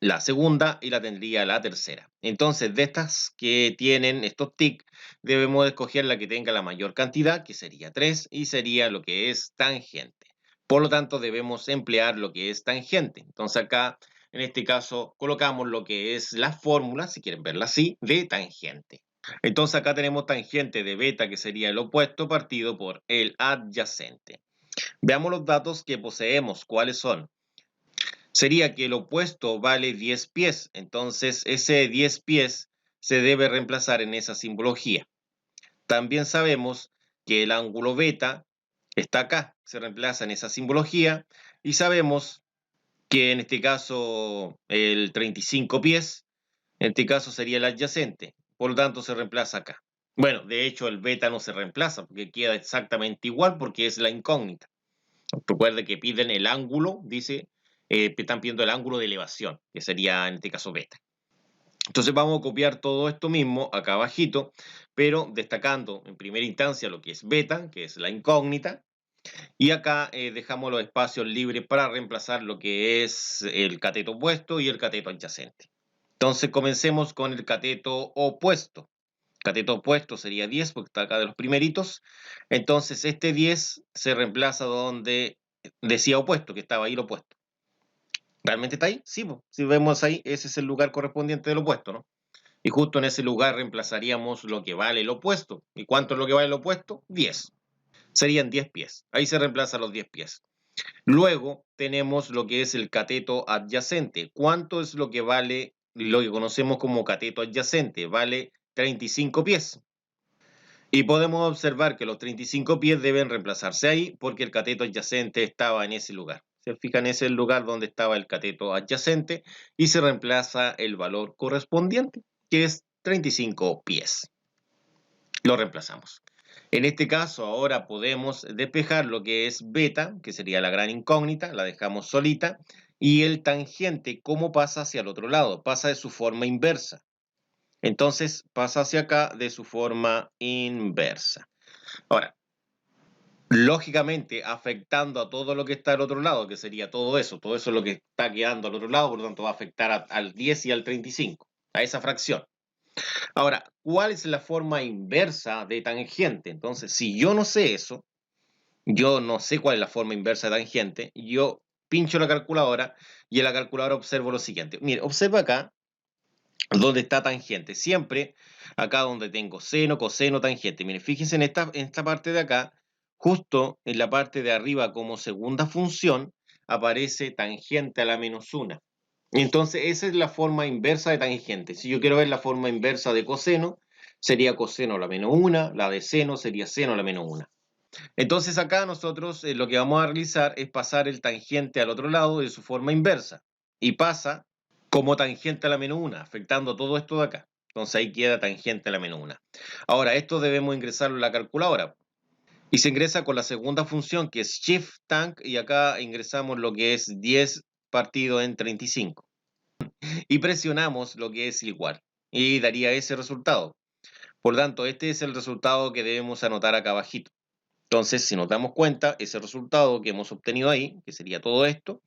la segunda y la tendría la tercera. Entonces, de estas que tienen estos TIC, debemos escoger la que tenga la mayor cantidad, que sería 3, y sería lo que es tangente. Por lo tanto, debemos emplear lo que es tangente. Entonces, acá, en este caso, colocamos lo que es la fórmula, si quieren verla así, de tangente. Entonces, acá tenemos tangente de beta, que sería el opuesto, partido por el adyacente. Veamos los datos que poseemos. ¿Cuáles son? Sería que el opuesto vale 10 pies, entonces ese 10 pies se debe reemplazar en esa simbología. También sabemos que el ángulo beta está acá, se reemplaza en esa simbología, y sabemos que en este caso el 35 pies, en este caso sería el adyacente, por lo tanto se reemplaza acá. Bueno, de hecho el beta no se reemplaza porque queda exactamente igual porque es la incógnita. Recuerde que piden el ángulo, dice, están pidiendo el ángulo de elevación, que sería en este caso beta. Entonces vamos a copiar todo esto mismo acá abajito, pero destacando en primera instancia lo que es beta, que es la incógnita, y acá dejamos los espacios libres para reemplazar lo que es el cateto opuesto y el cateto adyacente. Entonces comencemos con el cateto opuesto. Cateto opuesto sería 10 porque está acá de los primeritos. Entonces este 10 se reemplaza donde decía opuesto, que estaba ahí lo opuesto. ¿Realmente está ahí? Sí, pues, si vemos ahí, ese es el lugar correspondiente del opuesto, ¿no? Y justo en ese lugar reemplazaríamos lo que vale el opuesto. ¿Y cuánto es lo que vale el opuesto? 10. Serían 10 pies. Ahí se reemplazan los 10 pies. Luego tenemos lo que es el cateto adyacente. ¿Cuánto es lo que vale lo que conocemos como cateto adyacente, vale 35 pies. Y podemos observar que los 35 pies deben reemplazarse ahí porque el cateto adyacente estaba en ese lugar. Se fijan, ese es el lugar donde estaba el cateto adyacente y se reemplaza el valor correspondiente, que es 35 pies. Lo reemplazamos. En este caso, ahora podemos despejar lo que es beta, que sería la gran incógnita, la dejamos solita, y el tangente, ¿cómo pasa hacia el otro lado? Pasa de su forma inversa. Entonces pasa hacia acá de su forma inversa. Ahora, lógicamente afectando a todo lo que está al otro lado, que sería todo eso es lo que está quedando al otro lado, por lo tanto va a afectar al 10 y al 35, a esa fracción. Ahora, ¿cuál es la forma inversa de tangente? Entonces, si yo no sé eso, yo no sé cuál es la forma inversa de tangente, yo pincho la calculadora y en la calculadora observo lo siguiente. Mire, observa acá donde está tangente. Siempre acá donde tengo seno, coseno, tangente. Miren, fíjense en esta parte de acá, justo en la parte de arriba como segunda función, aparece tangente a la menos una. Entonces, esa es la forma inversa de tangente. Si yo quiero ver la forma inversa de coseno, sería coseno a la menos una, la de seno sería seno a la menos una. Entonces, acá nosotros lo que vamos a realizar es pasar el tangente al otro lado de su forma inversa. Y pasa como tangente a la menos una, afectando todo esto de acá. Entonces ahí queda tangente a la menos una. Ahora, esto debemos ingresarlo en la calculadora. Y se ingresa con la segunda función, que es shift tang, y acá ingresamos lo que es 10 partido en 35. Y presionamos lo que es igual. Y daría ese resultado. Por lo tanto, este es el resultado que debemos anotar acá abajito. Entonces, si nos damos cuenta, ese resultado que hemos obtenido ahí, que sería todo esto,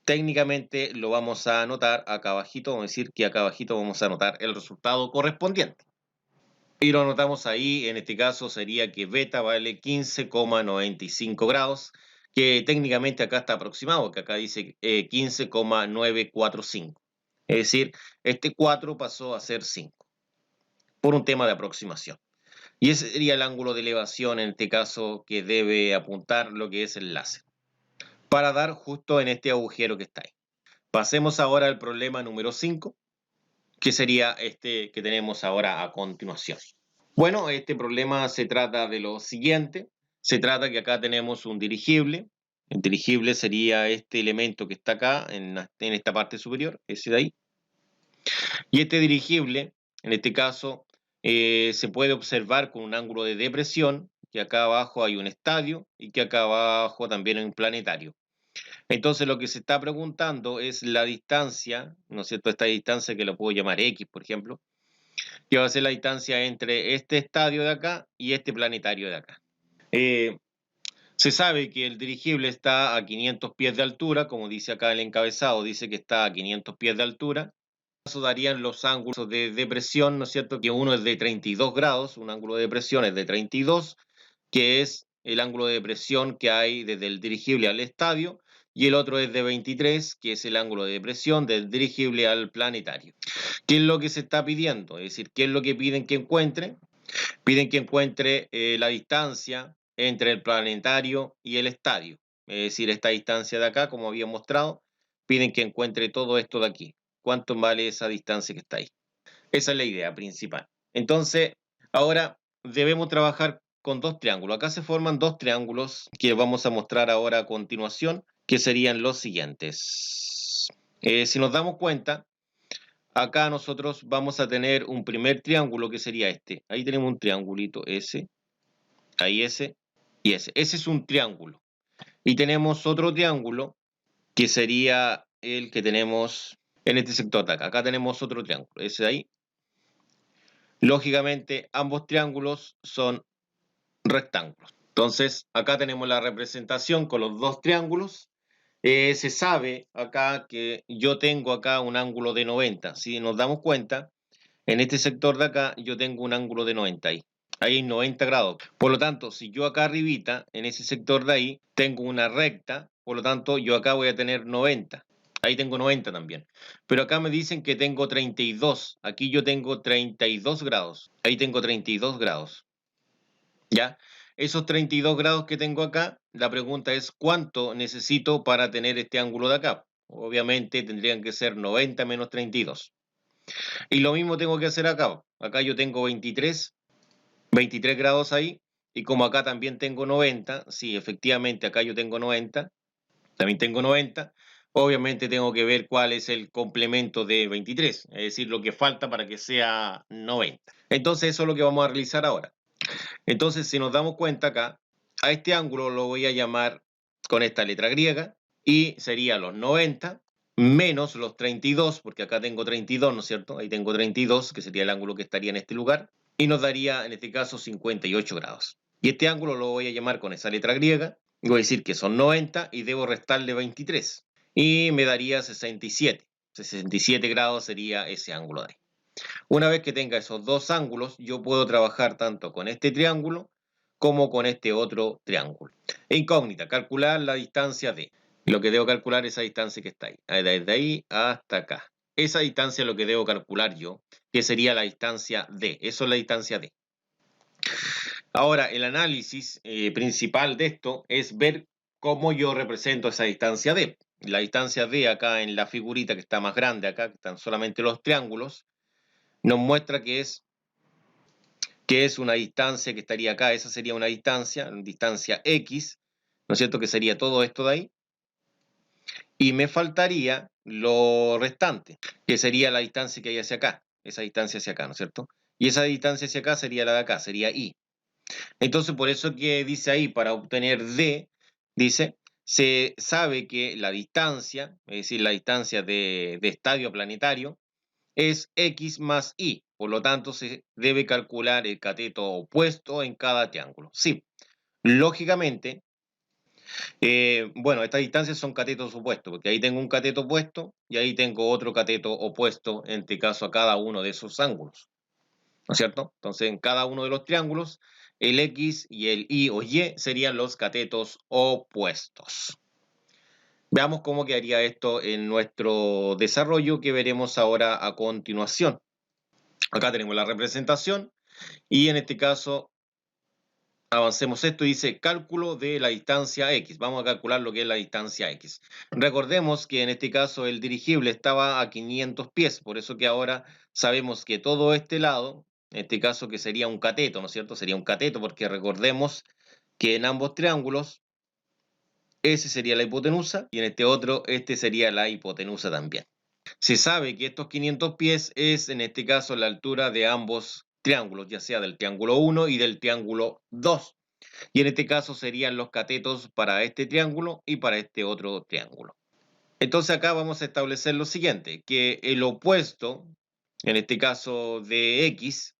técnicamente lo vamos a anotar acá abajito, vamos a decir que acá abajito vamos a anotar el resultado correspondiente. Y lo anotamos ahí, en este caso sería que beta vale 15,95 grados, que técnicamente acá está aproximado, que acá dice 15,945. Es decir, este 4 pasó a ser 5, por un tema de aproximación. Y ese sería el ángulo de elevación en este caso que debe apuntar lo que es el láser, para dar justo en este agujero que está ahí. Pasemos ahora al problema número 5, que sería este que tenemos ahora a continuación. Bueno, este problema se trata de lo siguiente. Se trata que acá tenemos un dirigible. El dirigible sería este elemento que está acá en esta parte superior, ese de ahí. Y este dirigible, en este caso, se puede observar con un ángulo de depresión, que acá abajo hay un estadio y que acá abajo también hay un planetario. Entonces lo que se está preguntando es la distancia, ¿no es cierto? Esta distancia que lo puedo llamar X, por ejemplo, que va a ser la distancia entre este estadio de acá y este planetario de acá. Eh, Se sabe que el dirigible está a 500 pies de altura, como dice acá el encabezado, dice que está a 500 pies de altura. Eso darían los ángulos de depresión, ¿no es cierto? Que uno es de 32 grados, un ángulo de depresión es de 32, que es el ángulo de depresión que hay desde el dirigible al estadio, y el otro es de 23, que es el ángulo de depresión del dirigible al planetario. ¿Qué es lo que se está pidiendo? Es decir, ¿qué es lo que piden que encuentre? Piden que encuentre la distancia entre el planetario y el estadio. Es decir, esta distancia de acá, como había mostrado, piden que encuentre todo esto de aquí. ¿Cuánto vale esa distancia que está ahí? Esa es la idea principal. Entonces, ahora debemos trabajar con dos triángulos. Acá se forman dos triángulos que vamos a mostrar ahora a continuación, que serían los siguientes. Si nos damos cuenta, acá nosotros vamos a tener un primer triángulo que sería este. Ahí tenemos un triangulito ese, ahí ese y ese. Ese es un triángulo. Y tenemos otro triángulo que sería el que tenemos en este sector de acá. Acá tenemos otro triángulo, ese de ahí. Lógicamente, ambos triángulos son rectángulos. Entonces, acá tenemos la representación con los dos triángulos. Se sabe acá que yo tengo acá un ángulo de 90. Si nos damos cuenta, en este sector de acá yo tengo un ángulo de 90 ahí. Ahí hay 90 grados. Por lo tanto, si yo acá arribita, en ese sector de ahí, tengo una recta, por lo tanto, yo acá voy a tener 90. Ahí tengo 90 también. Pero acá me dicen que tengo 32. Aquí yo tengo 32 grados. Ahí tengo 32 grados. ¿Ya? Esos 32 grados que tengo acá, la pregunta es ¿cuánto necesito para tener este ángulo de acá? Obviamente tendrían que ser 90 menos 32. Y lo mismo tengo que hacer acá. Acá yo tengo 23 grados ahí, y como acá también tengo 90, sí, efectivamente acá yo tengo 90, también tengo 90, obviamente tengo que ver cuál es el complemento de 23, es decir, lo que falta para que sea 90. Entonces eso es lo que vamos a realizar ahora. Entonces, si nos damos cuenta acá, a este ángulo lo voy a llamar con esta letra griega, y sería los 90 menos los 32, porque acá tengo 32, ¿no es cierto? Ahí tengo 32, que sería el ángulo que estaría en este lugar, y nos daría en este caso 58 grados. Y este ángulo lo voy a llamar con esa letra griega, y voy a decir que son 90 y debo restarle 23, y me daría 67. 67 grados sería ese ángulo de ahí. Una vez que tenga esos dos ángulos, yo puedo trabajar tanto con este triángulo como con este otro triángulo. Incógnita, calcular la distancia de. Lo que debo calcular es esa distancia que está ahí, desde ahí hasta acá. Esa distancia es lo que debo calcular yo, que sería la distancia D. Eso es la distancia D. Ahora, el análisis principal de esto es ver cómo yo represento esa distancia D. La distancia D acá en la figurita que está más grande, acá que están solamente los triángulos, nos muestra que es una distancia que estaría acá. Esa sería una distancia X, ¿no es cierto? Que sería todo esto de ahí. Y me faltaría lo restante, que sería la distancia que hay hacia acá, esa distancia hacia acá, ¿no es cierto? Y esa distancia hacia acá sería la de acá, sería Y. Entonces, por eso que dice ahí, para obtener D, dice, se sabe que la distancia, es decir, la distancia de estadio planetario, es X más Y. Por lo tanto, se debe calcular el cateto opuesto en cada triángulo. Sí, lógicamente, bueno, estas distancias son catetos opuestos, porque ahí tengo un cateto opuesto y ahí tengo otro cateto opuesto, en este caso a cada uno de esos ángulos, ¿no es cierto? Entonces, en cada uno de los triángulos, el X y el Y o Y serían los catetos opuestos. Veamos cómo quedaría esto en nuestro desarrollo que veremos ahora a continuación. Acá tenemos la representación y en este caso avancemos esto, dice cálculo de la distancia X. Vamos a calcular lo que es la distancia X. Recordemos que en este caso el dirigible estaba a 500 pies, por eso que ahora sabemos que todo este lado, en este caso que sería un cateto, ¿no es cierto? Sería un cateto porque recordemos que en ambos triángulos ese sería la hipotenusa y en este otro este sería la hipotenusa también. Se sabe que estos 500 pies es en este caso la altura de ambos triángulos, ya sea del triángulo 1 y del triángulo 2. Y en este caso serían los catetos para este triángulo y para este otro triángulo. Entonces acá vamos a establecer lo siguiente, que el opuesto, en este caso de X,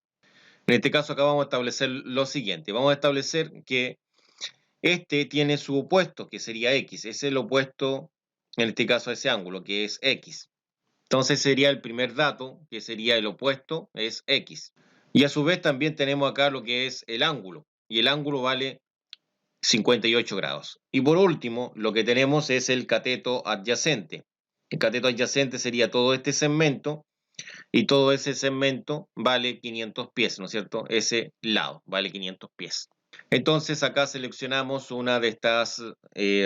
en este caso acá vamos a establecer lo siguiente. Vamos a establecer que este tiene su opuesto, que sería X. Es el opuesto, en este caso, a ese ángulo, que es X. Entonces sería el primer dato, que sería el opuesto, es X. Y a su vez también tenemos acá lo que es el ángulo. Y el ángulo vale 58 grados. Y por último, lo que tenemos es el cateto adyacente. El cateto adyacente sería todo este segmento, y todo ese segmento vale 500 pies, ¿no es cierto? Ese lado vale 500 pies. Entonces acá seleccionamos una de estas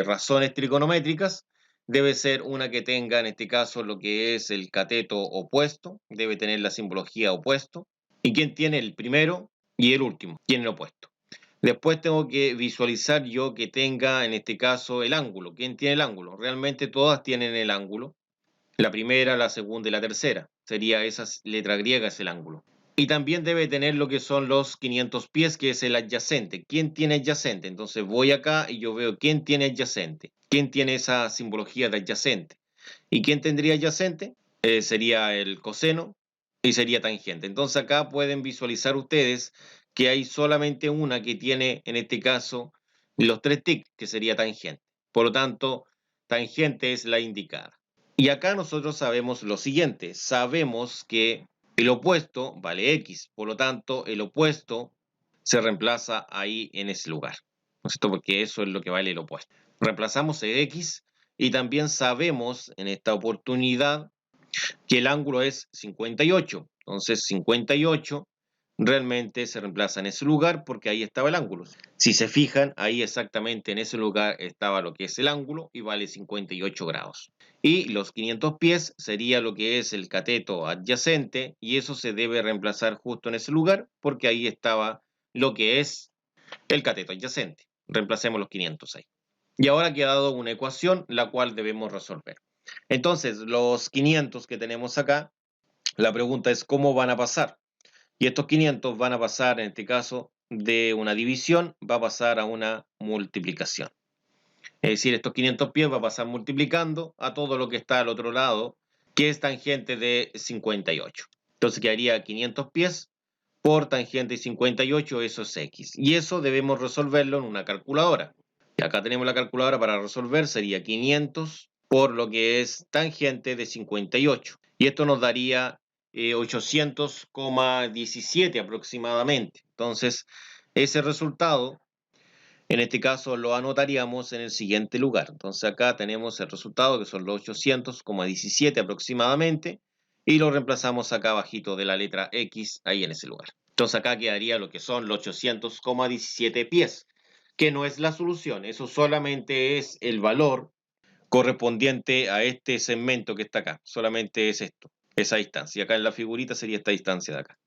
razones trigonométricas. Debe ser una que tenga, en este caso, lo que es el cateto opuesto. Debe tener la simbología opuesto. ¿Y quién tiene el primero y el último? Tiene el opuesto. Después tengo que visualizar yo que tenga, en este caso, el ángulo. ¿Quién tiene el ángulo? Realmente todas tienen el ángulo. La primera, la segunda y la tercera. Sería esa letra griega, es el ángulo. Y también debe tener lo que son los 500 pies, que es el adyacente. ¿Quién tiene adyacente? Entonces voy acá y yo veo quién tiene adyacente. ¿Quién tiene esa simbología de adyacente? ¿Y quién tendría adyacente? Sería el coseno y sería tangente. Entonces acá pueden visualizar ustedes que hay solamente una que tiene, en este caso, los tres tics, que sería tangente. Por lo tanto, tangente es la indicada. Y acá nosotros sabemos lo siguiente. Sabemos que el opuesto vale X. Por lo tanto, el opuesto se reemplaza ahí en ese lugar, ¿no es cierto? Porque eso es lo que vale el opuesto. Reemplazamos el X y también sabemos en esta oportunidad que el ángulo es 58. Entonces 58 realmente se reemplaza en ese lugar porque ahí estaba el ángulo. Si se fijan, ahí exactamente en ese lugar estaba lo que es el ángulo y vale 58 grados. Y los 500 pies sería lo que es el cateto adyacente y eso se debe reemplazar justo en ese lugar porque ahí estaba lo que es el cateto adyacente. Reemplacemos los 500 ahí. Y ahora ha quedado una ecuación la cual debemos resolver. Entonces, los 500 que tenemos acá, la pregunta es cómo van a pasar. Y estos 500 van a pasar, en este caso, de una división, va a pasar a una multiplicación. Es decir, estos 500 pies va a pasar multiplicando a todo lo que está al otro lado, que es tangente de 58. Entonces quedaría 500 pies por tangente de 58, eso es x. Y eso debemos resolverlo en una calculadora. Y acá tenemos la calculadora para resolver, sería 500 por lo que es tangente de 58. Y esto nos daría 800,17 aproximadamente. Entonces, ese resultado, en este caso, lo anotaríamos en el siguiente lugar. Entonces, acá tenemos el resultado, que son los 800,17 aproximadamente, y lo reemplazamos acá abajito de la letra X, ahí en ese lugar. Entonces, acá quedaría lo que son los 800,17 pies, que no es la solución, eso solamente es el valor correspondiente a este segmento que está acá. Solamente es esto, esa distancia. Acá en la figurita sería esta distancia de acá.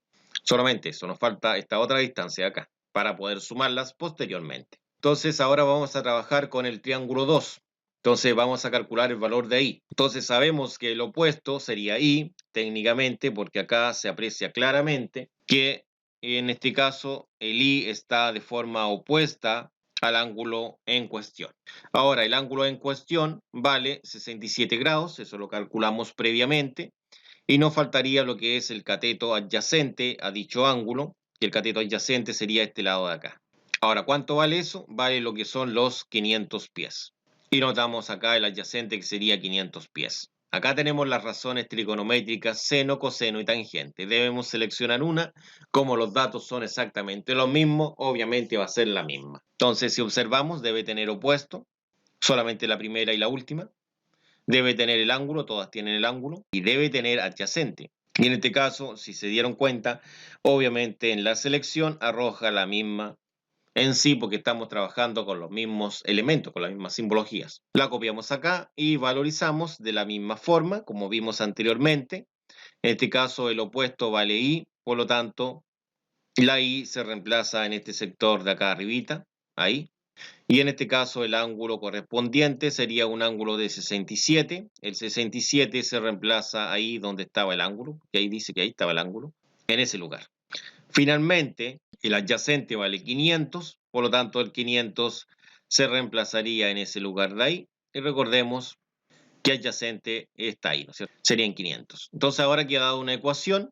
Solamente eso, nos falta esta otra distancia de acá para poder sumarlas posteriormente. Entonces ahora vamos a trabajar con el triángulo 2. Entonces vamos a calcular el valor de I. Entonces sabemos que el opuesto sería I, técnicamente, porque acá se aprecia claramente que en este caso el I está de forma opuesta al ángulo en cuestión. Ahora, el ángulo en cuestión vale 67 grados, eso lo calculamos previamente, y nos faltaría lo que es el cateto adyacente a dicho ángulo, que el cateto adyacente sería este lado de acá. Ahora, ¿cuánto vale eso? Vale lo que son los 500 pies. Y notamos acá el adyacente que sería 500 pies. Acá tenemos las razones trigonométricas seno, coseno y tangente. Debemos seleccionar una. Como los datos son exactamente los mismos, obviamente va a ser la misma. Entonces, si observamos, debe tener opuesto, solamente la primera y la última. Debe tener el ángulo, todas tienen el ángulo, y debe tener adyacente. Y en este caso, si se dieron cuenta, obviamente en la selección arroja la misma en sí, porque estamos trabajando con los mismos elementos, con las mismas simbologías. La copiamos acá y valorizamos de la misma forma, como vimos anteriormente. En este caso, el opuesto vale I, por lo tanto, la I se reemplaza en este sector de acá arribita, ahí. Y en este caso, el ángulo correspondiente sería un ángulo de 67. El 67 se reemplaza ahí donde estaba el ángulo, que ahí dice que ahí estaba el ángulo, en ese lugar. Finalmente, el adyacente vale 500, por lo tanto el 500 se reemplazaría en ese lugar de ahí. Y recordemos que adyacente está ahí, ¿no es cierto? Serían 500. Entonces ahora que ha dado una ecuación,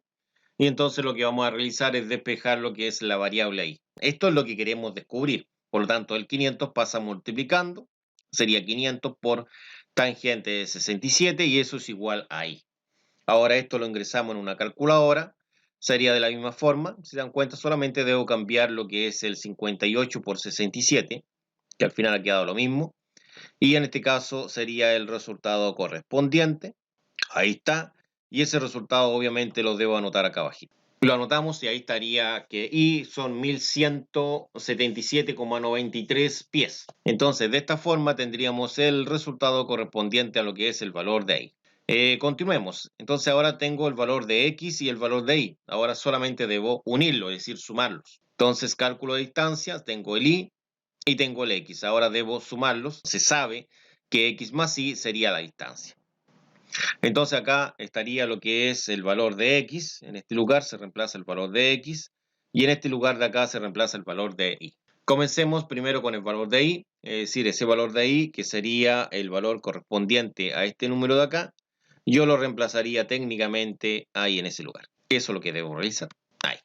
y entonces lo que vamos a realizar es despejar lo que es la variable ahí. Esto es lo que queremos descubrir. Por lo tanto, el 500 pasa multiplicando, sería 500 por tangente de 67 y eso es igual a I. Ahora esto lo ingresamos en una calculadora, sería de la misma forma, si se dan cuenta solamente debo cambiar lo que es el 58 por 67, que al final ha quedado lo mismo, y en este caso sería el resultado correspondiente, ahí está, y ese resultado obviamente lo debo anotar acá abajo. Lo anotamos y ahí estaría que I son 1177,93 pies. Entonces, de esta forma tendríamos el resultado correspondiente a lo que es el valor de I. Continuemos. Entonces ahora tengo el valor de X y el valor de Y. Ahora solamente debo unirlo, es decir, sumarlos. Entonces, cálculo de distancias, tengo el Y y tengo el X. Ahora debo sumarlos. Se sabe que X más Y sería la distancia. Entonces acá estaría lo que es el valor de X, en este lugar se reemplaza el valor de X y en este lugar de acá se reemplaza el valor de Y. Comencemos primero con el valor de Y, es decir, ese valor de Y que sería el valor correspondiente a este número de acá, yo lo reemplazaría técnicamente ahí en ese lugar. Eso es lo que debo realizar, ahí.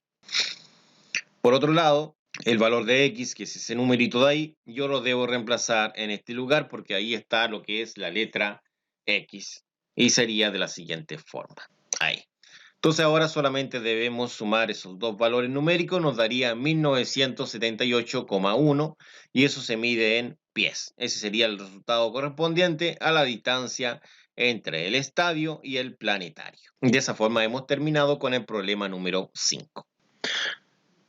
Por otro lado, el valor de X, que es ese numerito de ahí, yo lo debo reemplazar en este lugar porque ahí está lo que es la letra X. Y sería de la siguiente forma. Ahí. Entonces ahora solamente debemos sumar esos dos valores numéricos. Nos daría 1978,1 y eso se mide en pies. Ese sería el resultado correspondiente a la distancia entre el estadio y el planetario. De esa forma hemos terminado con el problema número 5.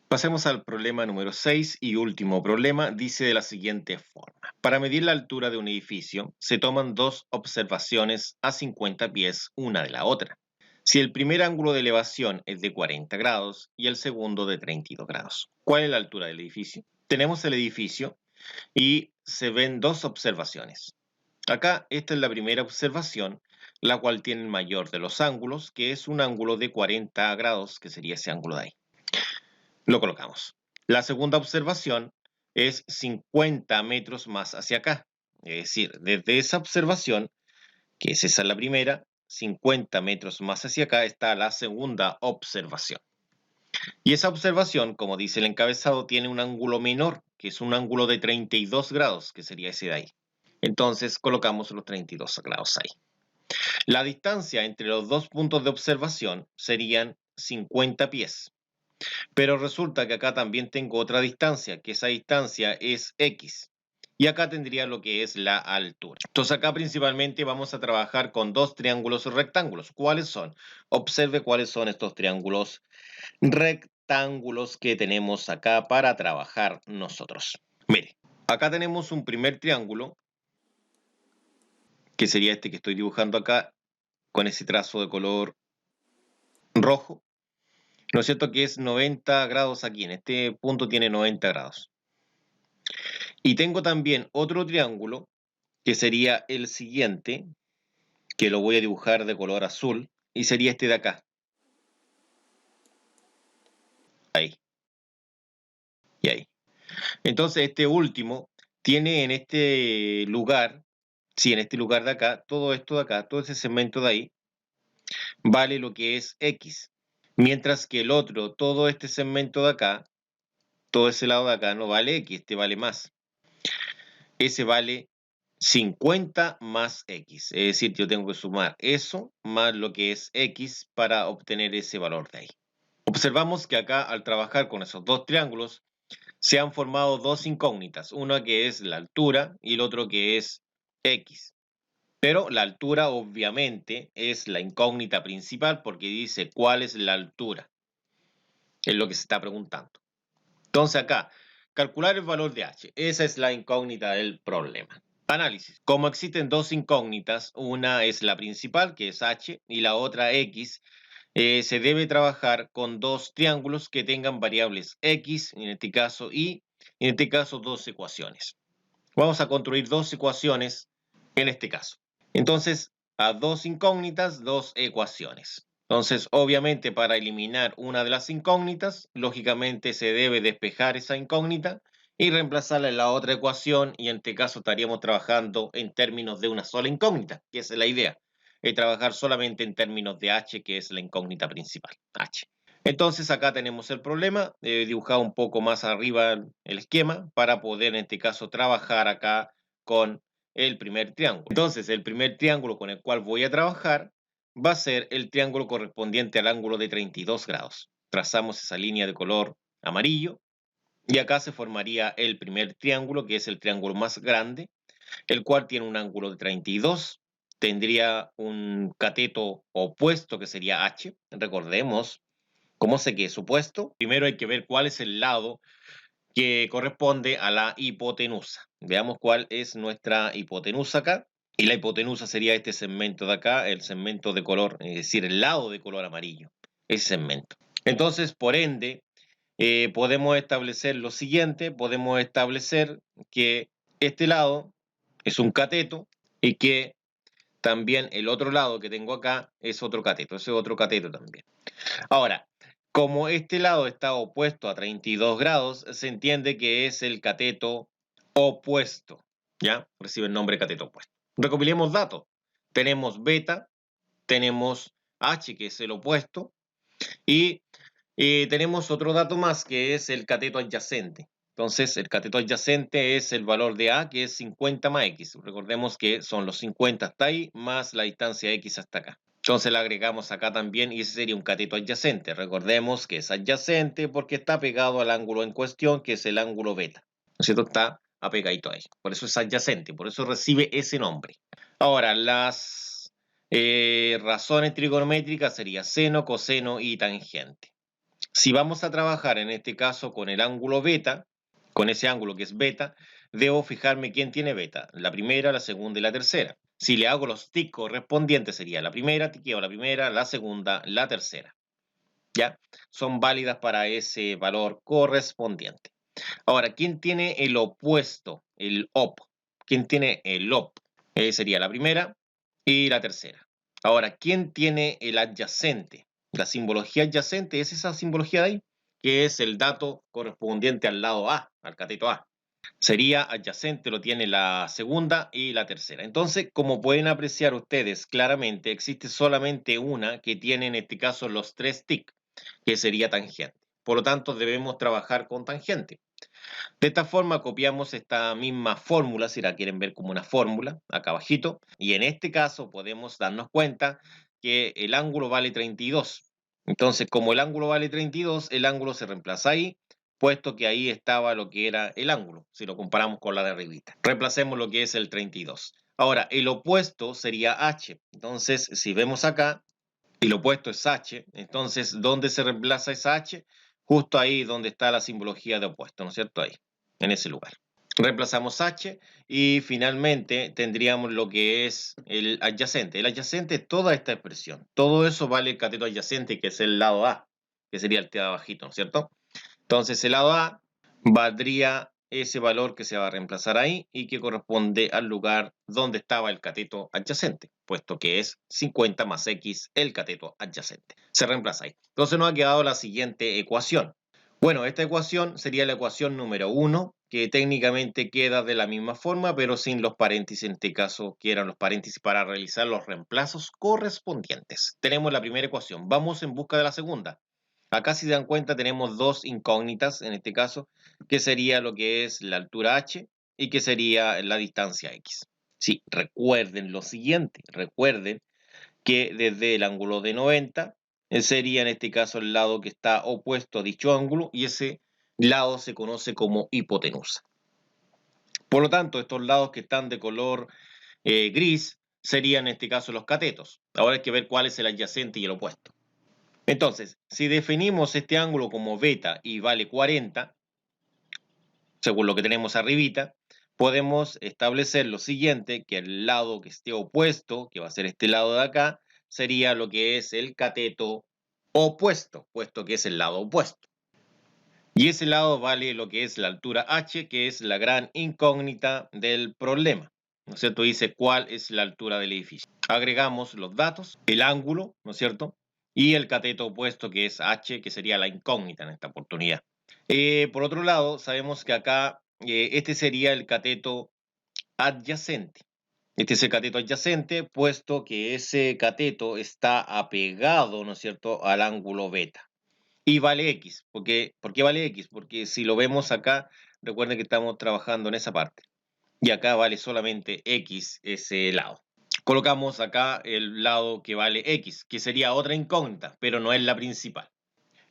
Pasemos al problema número 6 y último problema. Dice de la siguiente forma. Para medir la altura de un edificio, se toman dos observaciones a 50 pies una de la otra. Si el primer ángulo de elevación es de 40 grados y el segundo de 32 grados, ¿cuál es la altura del edificio? Tenemos el edificio y se ven dos observaciones. Acá esta es la primera observación, la cual tiene el mayor de los ángulos, que es un ángulo de 40 grados, que sería ese ángulo de ahí. Lo colocamos. La segunda observación es 50 metros más hacia acá. Es decir, desde esa observación, que es esa la primera, 50 metros más hacia acá está la segunda observación. Y esa observación, como dice el encabezado, tiene un ángulo menor, que es un ángulo de 32 grados, que sería ese de ahí. Entonces colocamos los 32 grados ahí. La distancia entre los dos puntos de observación serían 50 pies. Pero resulta que acá también tengo otra distancia, que esa distancia es X. Y acá tendría lo que es la altura. Entonces acá principalmente vamos a trabajar con dos triángulos rectángulos. ¿Cuáles son? Observe cuáles son estos triángulos rectángulos que tenemos acá para trabajar nosotros. Mire, acá tenemos un primer triángulo, que sería este que estoy dibujando acá, con ese trazo de color rojo. ¿No es cierto? Que es 90 grados aquí, en este punto tiene 90 grados. Y tengo también otro triángulo, que sería el siguiente, que lo voy a dibujar de color azul, y sería este de acá. Ahí. Y ahí. Entonces, este último tiene en este lugar, sí, en este lugar de acá, todo esto de acá, todo ese segmento de ahí, vale lo que es X. Mientras que el otro, todo este segmento de acá, todo ese lado de acá no vale X, este vale más. Ese vale 50 más X. Es decir, yo tengo que sumar eso más lo que es X para obtener ese valor de ahí. Observamos que acá, al trabajar con esos dos triángulos, se han formado dos incógnitas. Una que es la altura y el otro que es X. Pero la altura obviamente es la incógnita principal porque dice cuál es la altura. Es lo que se está preguntando. Entonces acá, calcular el valor de h. Esa es la incógnita del problema. Análisis. Como existen dos incógnitas, una es la principal, que es h, y la otra x, se debe trabajar con dos triángulos que tengan variables x, en este caso, y en este caso dos ecuaciones. Vamos a construir dos ecuaciones en este caso. Entonces, a dos incógnitas, dos ecuaciones. Entonces, obviamente, para eliminar una de las incógnitas, lógicamente se debe despejar esa incógnita y reemplazarla en la otra ecuación, y en este caso estaríamos trabajando en términos de una sola incógnita, que es la idea, trabajar solamente en términos de h, que es la incógnita principal, h. Entonces acá tenemos el problema, dibujado un poco más arriba el esquema para poder en este caso trabajar acá con el primer triángulo. Entonces el primer triángulo con el cual voy a trabajar va a ser el triángulo correspondiente al ángulo de 32 grados. Trazamos esa línea de color amarillo y acá se formaría el primer triángulo, que es el triángulo más grande, el cual tiene un ángulo de 32. Tendría un cateto opuesto que sería h. Recordemos, ¿cómo sé que es opuesto? Primero hay que ver cuál es el lado que corresponde a la hipotenusa. Veamos cuál es nuestra hipotenusa acá. Y la hipotenusa sería este segmento de acá, el segmento de color, es decir, el lado de color amarillo, ese segmento. Entonces, por ende, podemos establecer lo siguiente, podemos establecer que este lado es un cateto y que también el otro lado que tengo acá es otro cateto, ese es otro cateto también. Ahora, como este lado está opuesto a 32 grados, se entiende que es el cateto opuesto, ¿ya? Recibe el nombre cateto opuesto. Recopilemos datos. Tenemos beta, tenemos H, que es el opuesto, y tenemos otro dato más, que es el cateto adyacente. Entonces, el cateto adyacente es el valor de A, que es 50 más X. Recordemos que son los 50 hasta ahí, más la distancia X hasta acá. Entonces le agregamos acá también y ese sería un cateto adyacente. Recordemos que es adyacente porque está pegado al ángulo en cuestión, que es el ángulo beta. ¿No es cierto? Está apegadito ahí. Por eso es adyacente, por eso recibe ese nombre. Ahora, las razones trigonométricas serían seno, coseno y tangente. Si vamos a trabajar en este caso con el ángulo beta, con ese ángulo que es beta, debo fijarme quién tiene beta, la primera, la segunda y la tercera. Si le hago los tics correspondientes sería la primera, tiqueo la primera, la segunda, la tercera. ¿Ya? Son válidas para ese valor correspondiente. Ahora, ¿quién tiene el opuesto, el op? ¿Quién tiene el op? Sería la primera y la tercera. Ahora, ¿quién tiene el adyacente? La simbología adyacente es esa simbología de ahí, que es el dato correspondiente al lado A, al cateto A. Sería adyacente, lo tiene la segunda y la tercera. Entonces, como pueden apreciar ustedes claramente, existe solamente una que tiene en este caso los tres tics, que sería tangente. Por lo tanto, debemos trabajar con tangente. De esta forma copiamos esta misma fórmula, si la quieren ver como una fórmula, acá abajito, y en este caso podemos darnos cuenta que el ángulo vale 32. Entonces, como el ángulo vale 32, el ángulo se reemplaza ahí, puesto que ahí estaba lo que era el ángulo, si lo comparamos con la de arribita. Reemplacemos lo que es el 32. Ahora, el opuesto sería h. Entonces, si vemos acá, el opuesto es h, entonces, ¿dónde se reemplaza esa h? Justo ahí donde está la simbología de opuesto, ¿no es cierto? Ahí, en ese lugar. Reemplazamos h y finalmente tendríamos lo que es el adyacente. El adyacente es toda esta expresión. Todo eso vale el cateto adyacente, que es el lado A, que sería el de abajito, ¿no es cierto? Entonces el lado A valdría ese valor que se va a reemplazar ahí y que corresponde al lugar donde estaba el cateto adyacente, puesto que es 50 más x el cateto adyacente. Se reemplaza ahí. Entonces nos ha quedado la siguiente ecuación. Bueno, esta ecuación sería la ecuación número 1, que técnicamente queda de la misma forma, pero sin los paréntesis en este caso, que eran los paréntesis para realizar los reemplazos correspondientes. Tenemos la primera ecuación. Vamos en busca de la segunda. Acá, si se dan cuenta, tenemos dos incógnitas, en este caso, que sería lo que es la altura h y que sería la distancia x. Sí, recuerden lo siguiente, recuerden que desde el ángulo de 90 sería en este caso el lado que está opuesto a dicho ángulo y ese lado se conoce como hipotenusa. Por lo tanto, estos lados que están de color gris serían en este caso los catetos. Ahora hay que ver cuál es el adyacente y el opuesto. Entonces, si definimos este ángulo como beta y vale 40, según lo que tenemos arribita, podemos establecer lo siguiente, que el lado que esté opuesto, que va a ser este lado de acá, sería lo que es el cateto opuesto, puesto que es el lado opuesto. Y ese lado vale lo que es la altura h, que es la gran incógnita del problema. ¿No es cierto? Dice cuál es la altura del edificio. Agregamos los datos, el ángulo, ¿no es cierto? Y el cateto opuesto, que es h, que sería la incógnita en esta oportunidad. Por otro lado, sabemos que acá este sería el cateto adyacente. Este es el cateto adyacente, puesto que ese cateto está apegado, ¿no es cierto?, al ángulo beta. Y vale X. ¿Por qué vale X? Porque si lo vemos acá, recuerden que estamos trabajando en esa parte. Y acá vale solamente X ese lado. Colocamos acá el lado que vale X, que sería otra incógnita, pero no es la principal.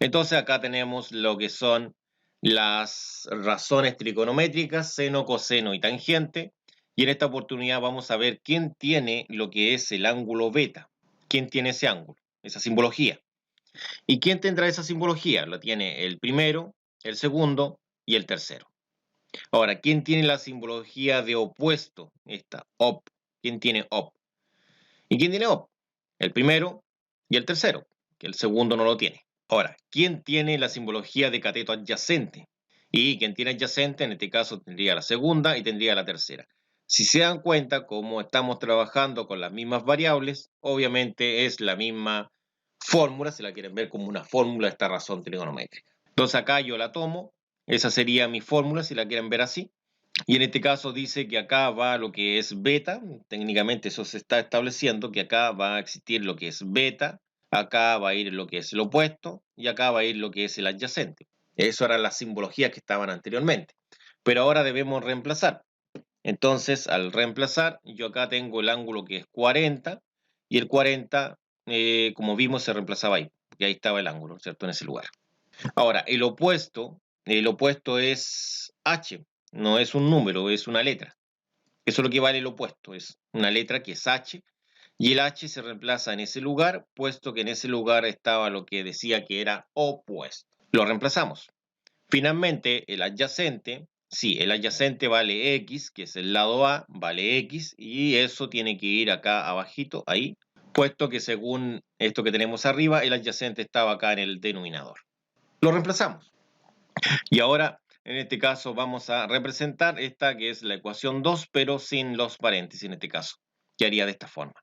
Entonces acá tenemos lo que son las razones trigonométricas, seno, coseno y tangente. Y en esta oportunidad vamos a ver quién tiene lo que es el ángulo beta. ¿Quién tiene ese ángulo? Esa simbología. ¿Y quién tendrá esa simbología? Lo tiene el primero, el segundo y el tercero. Ahora, ¿quién tiene la simbología de opuesto? Esta, op. ¿Quién tiene op? ¿Y quién tiene op? El primero y el tercero, que el segundo no lo tiene. Ahora, ¿quién tiene la simbología de cateto adyacente? Y quien tiene adyacente, en este caso, tendría la segunda y tendría la tercera. Si se dan cuenta, como estamos trabajando con las mismas variables, obviamente es la misma fórmula, si la quieren ver como una fórmula de esta razón trigonométrica. Entonces acá yo la tomo, esa sería mi fórmula, si la quieren ver así. Y en este caso dice que acá va lo que es beta, técnicamente eso se está estableciendo, que acá va a existir lo que es beta, acá va a ir lo que es el opuesto y acá va a ir lo que es el adyacente. Eso eran las simbologías que estaban anteriormente. Pero ahora debemos reemplazar. Entonces, al reemplazar, yo acá tengo el ángulo que es 40 y el 40, como vimos, se reemplazaba ahí, porque ahí estaba el ángulo, ¿cierto? En ese lugar. Ahora, el opuesto es h, no es un número, es una letra. Eso es lo que vale el opuesto, es una letra que es h, y el h se reemplaza en ese lugar, puesto que en ese lugar estaba lo que decía que era opuesto. lo reemplazamos. Finalmente, el adyacente, sí, el adyacente vale X, que es el lado A, vale X, y eso tiene que ir acá abajito, ahí, puesto que según esto que tenemos arriba, el adyacente estaba acá en el denominador. Lo reemplazamos. Y ahora, en este caso, vamos a representar esta que es la ecuación 2, pero sin los paréntesis en este caso, que haría de esta forma.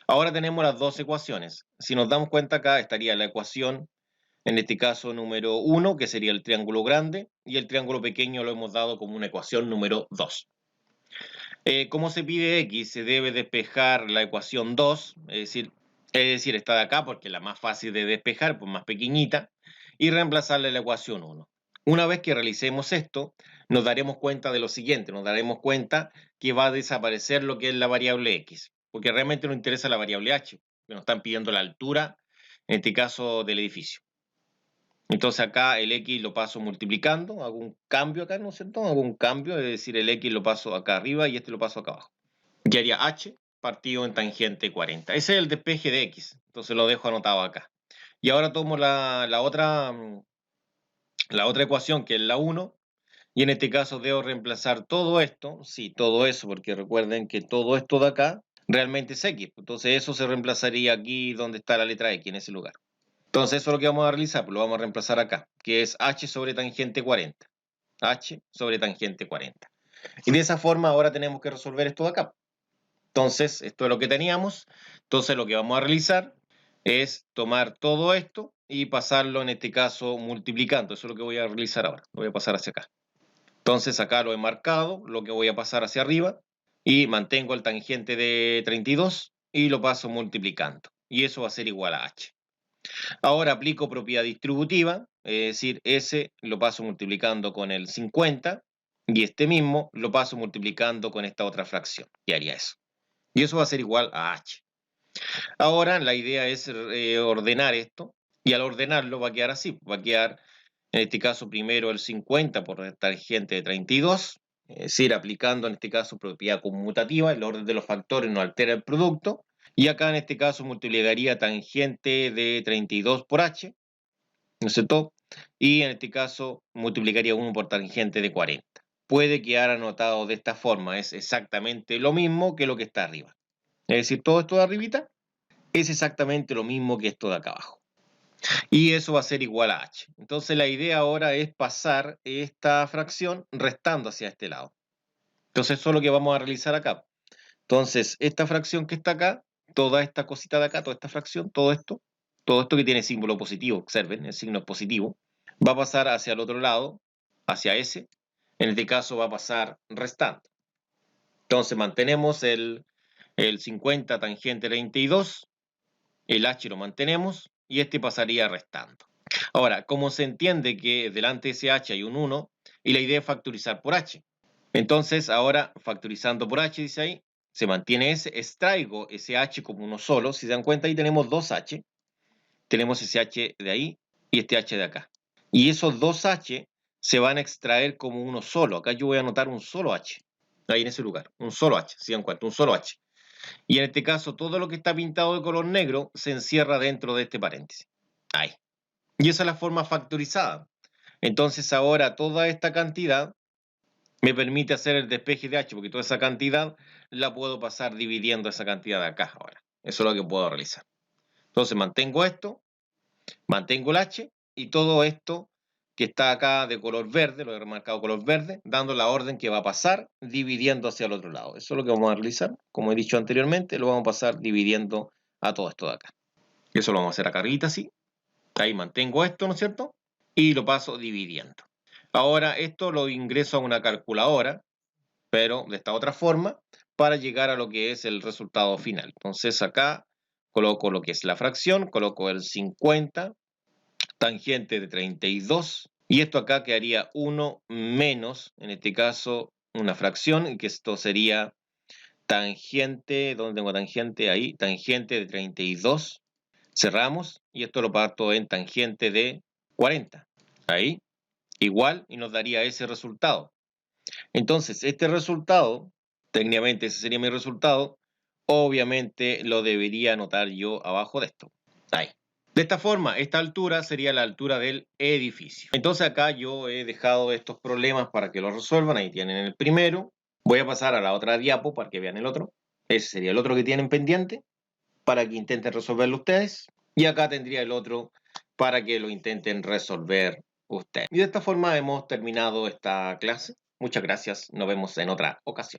Ahora tenemos las dos ecuaciones. Si nos damos cuenta acá, estaría la ecuación, en este caso número 1, que sería el triángulo grande, y el triángulo pequeño lo hemos dado como una ecuación número 2. Como se pide X, se debe despejar la ecuación 2, es decir, está de acá porque es la más fácil de despejar, pues más pequeñita, y reemplazarle la ecuación 1. Una vez que realicemos esto, nos daremos cuenta de lo siguiente, nos daremos cuenta que va a desaparecer lo que es la variable X, porque realmente nos interesa la variable H, que nos están pidiendo la altura, en este caso del edificio. Entonces acá el X lo paso multiplicando, hago un cambio acá, ¿no es cierto? Hago un cambio, es decir, el X lo paso acá arriba y este lo paso acá abajo. Y haría H partido en tangente 40. Ese es el despeje de X, entonces lo dejo anotado acá. Y ahora tomo la otra ecuación, que es la 1, y en este caso debo reemplazar todo esto, sí, todo eso, porque recuerden que todo esto de acá realmente es X. Entonces eso se reemplazaría aquí donde está la letra X, en ese lugar. Entonces eso es lo que vamos a realizar, pues lo vamos a reemplazar acá, que es H sobre tangente 40. H sobre tangente 40. Y de esa forma ahora tenemos que resolver esto de acá. Entonces, esto es lo que teníamos. Entonces lo que vamos a realizar es tomar todo esto y pasarlo, en este caso, multiplicando. Eso es lo que voy a realizar ahora. Lo voy a pasar hacia acá. Entonces acá lo he marcado, lo que voy a pasar hacia arriba, y mantengo el tangente de 32 y lo paso multiplicando. Y eso va a ser igual a H. Ahora aplico propiedad distributiva, es decir, S lo paso multiplicando con el 50 y este mismo lo paso multiplicando con esta otra fracción. Y haría eso. Y eso va a ser igual a H. Ahora la idea es ordenar esto, y al ordenarlo va a quedar así. Va a quedar, en este caso, primero el 50 por la tangente de 32, es decir, aplicando en este caso propiedad conmutativa, el orden de los factores no altera el producto. Y acá en este caso multiplicaría tangente de 32 por H, ¿no es cierto? Y en este caso multiplicaría 1 por tangente de 40. Puede quedar anotado de esta forma, es exactamente lo mismo que lo que está arriba. Es decir, todo esto de arribita es exactamente lo mismo que esto de acá abajo. Y eso va a ser igual a H. Entonces la idea ahora es pasar esta fracción restando hacia este lado. Entonces eso es lo que vamos a realizar acá. Entonces esta fracción que está acá, toda esta cosita de acá, toda esta fracción, todo esto que tiene símbolo positivo, observen, el signo es positivo, va a pasar hacia el otro lado, hacia ese. En este caso va a pasar restando. Entonces mantenemos el 50 tangente 32, el H lo mantenemos y este pasaría restando. Ahora, como se entiende que delante de ese H hay un 1 y la idea es factorizar por H. Entonces ahora factorizando por H, dice ahí, se mantiene ese, extraigo ese H como uno solo. Si se dan cuenta ahí tenemos dos H. Tenemos ese H de ahí y este H de acá. Y esos dos H se van a extraer como uno solo. Acá yo voy a anotar un solo H. Ahí en ese lugar, un solo H, si dan cuenta, un solo H. Y en este caso, todo lo que está pintado de color negro se encierra dentro de este paréntesis. Ahí. Y esa es la forma factorizada. Entonces ahora toda esta cantidad me permite hacer el despeje de H, porque toda esa cantidad la puedo pasar dividiendo esa cantidad de acá ahora. Eso es lo que puedo realizar. Entonces mantengo esto, mantengo el H, y todo esto que está acá de color verde, lo he remarcado color verde, dando la orden que va a pasar dividiendo hacia el otro lado. Eso es lo que vamos a realizar. Como he dicho anteriormente, lo vamos a pasar dividiendo a todo esto de acá. Eso lo vamos a hacer acá arriba, así. Ahí mantengo esto, ¿no es cierto? Y lo paso dividiendo. Ahora esto lo ingreso a una calculadora, pero de esta otra forma, para llegar a lo que es el resultado final. Entonces acá coloco lo que es la fracción, coloco el 50, tangente de 32, y esto acá quedaría 1 menos, en este caso, una fracción, que esto sería tangente, ¿dónde tengo tangente? Ahí, tangente de 32, cerramos, y esto lo parto en tangente de 40, ahí, igual, y nos daría ese resultado. Entonces, este resultado, técnicamente ese sería mi resultado, obviamente lo debería anotar yo abajo de esto, ahí. De esta forma, esta altura sería la altura del edificio. Entonces acá yo he dejado estos problemas para que los resuelvan. Ahí tienen el primero. Voy a pasar a la otra diapo para que vean el otro. Ese sería el otro que tienen pendiente para que intenten resolverlo ustedes. Y acá tendría el otro para que lo intenten resolver ustedes. Y de esta forma hemos terminado esta clase. Muchas gracias. Nos vemos en otra ocasión.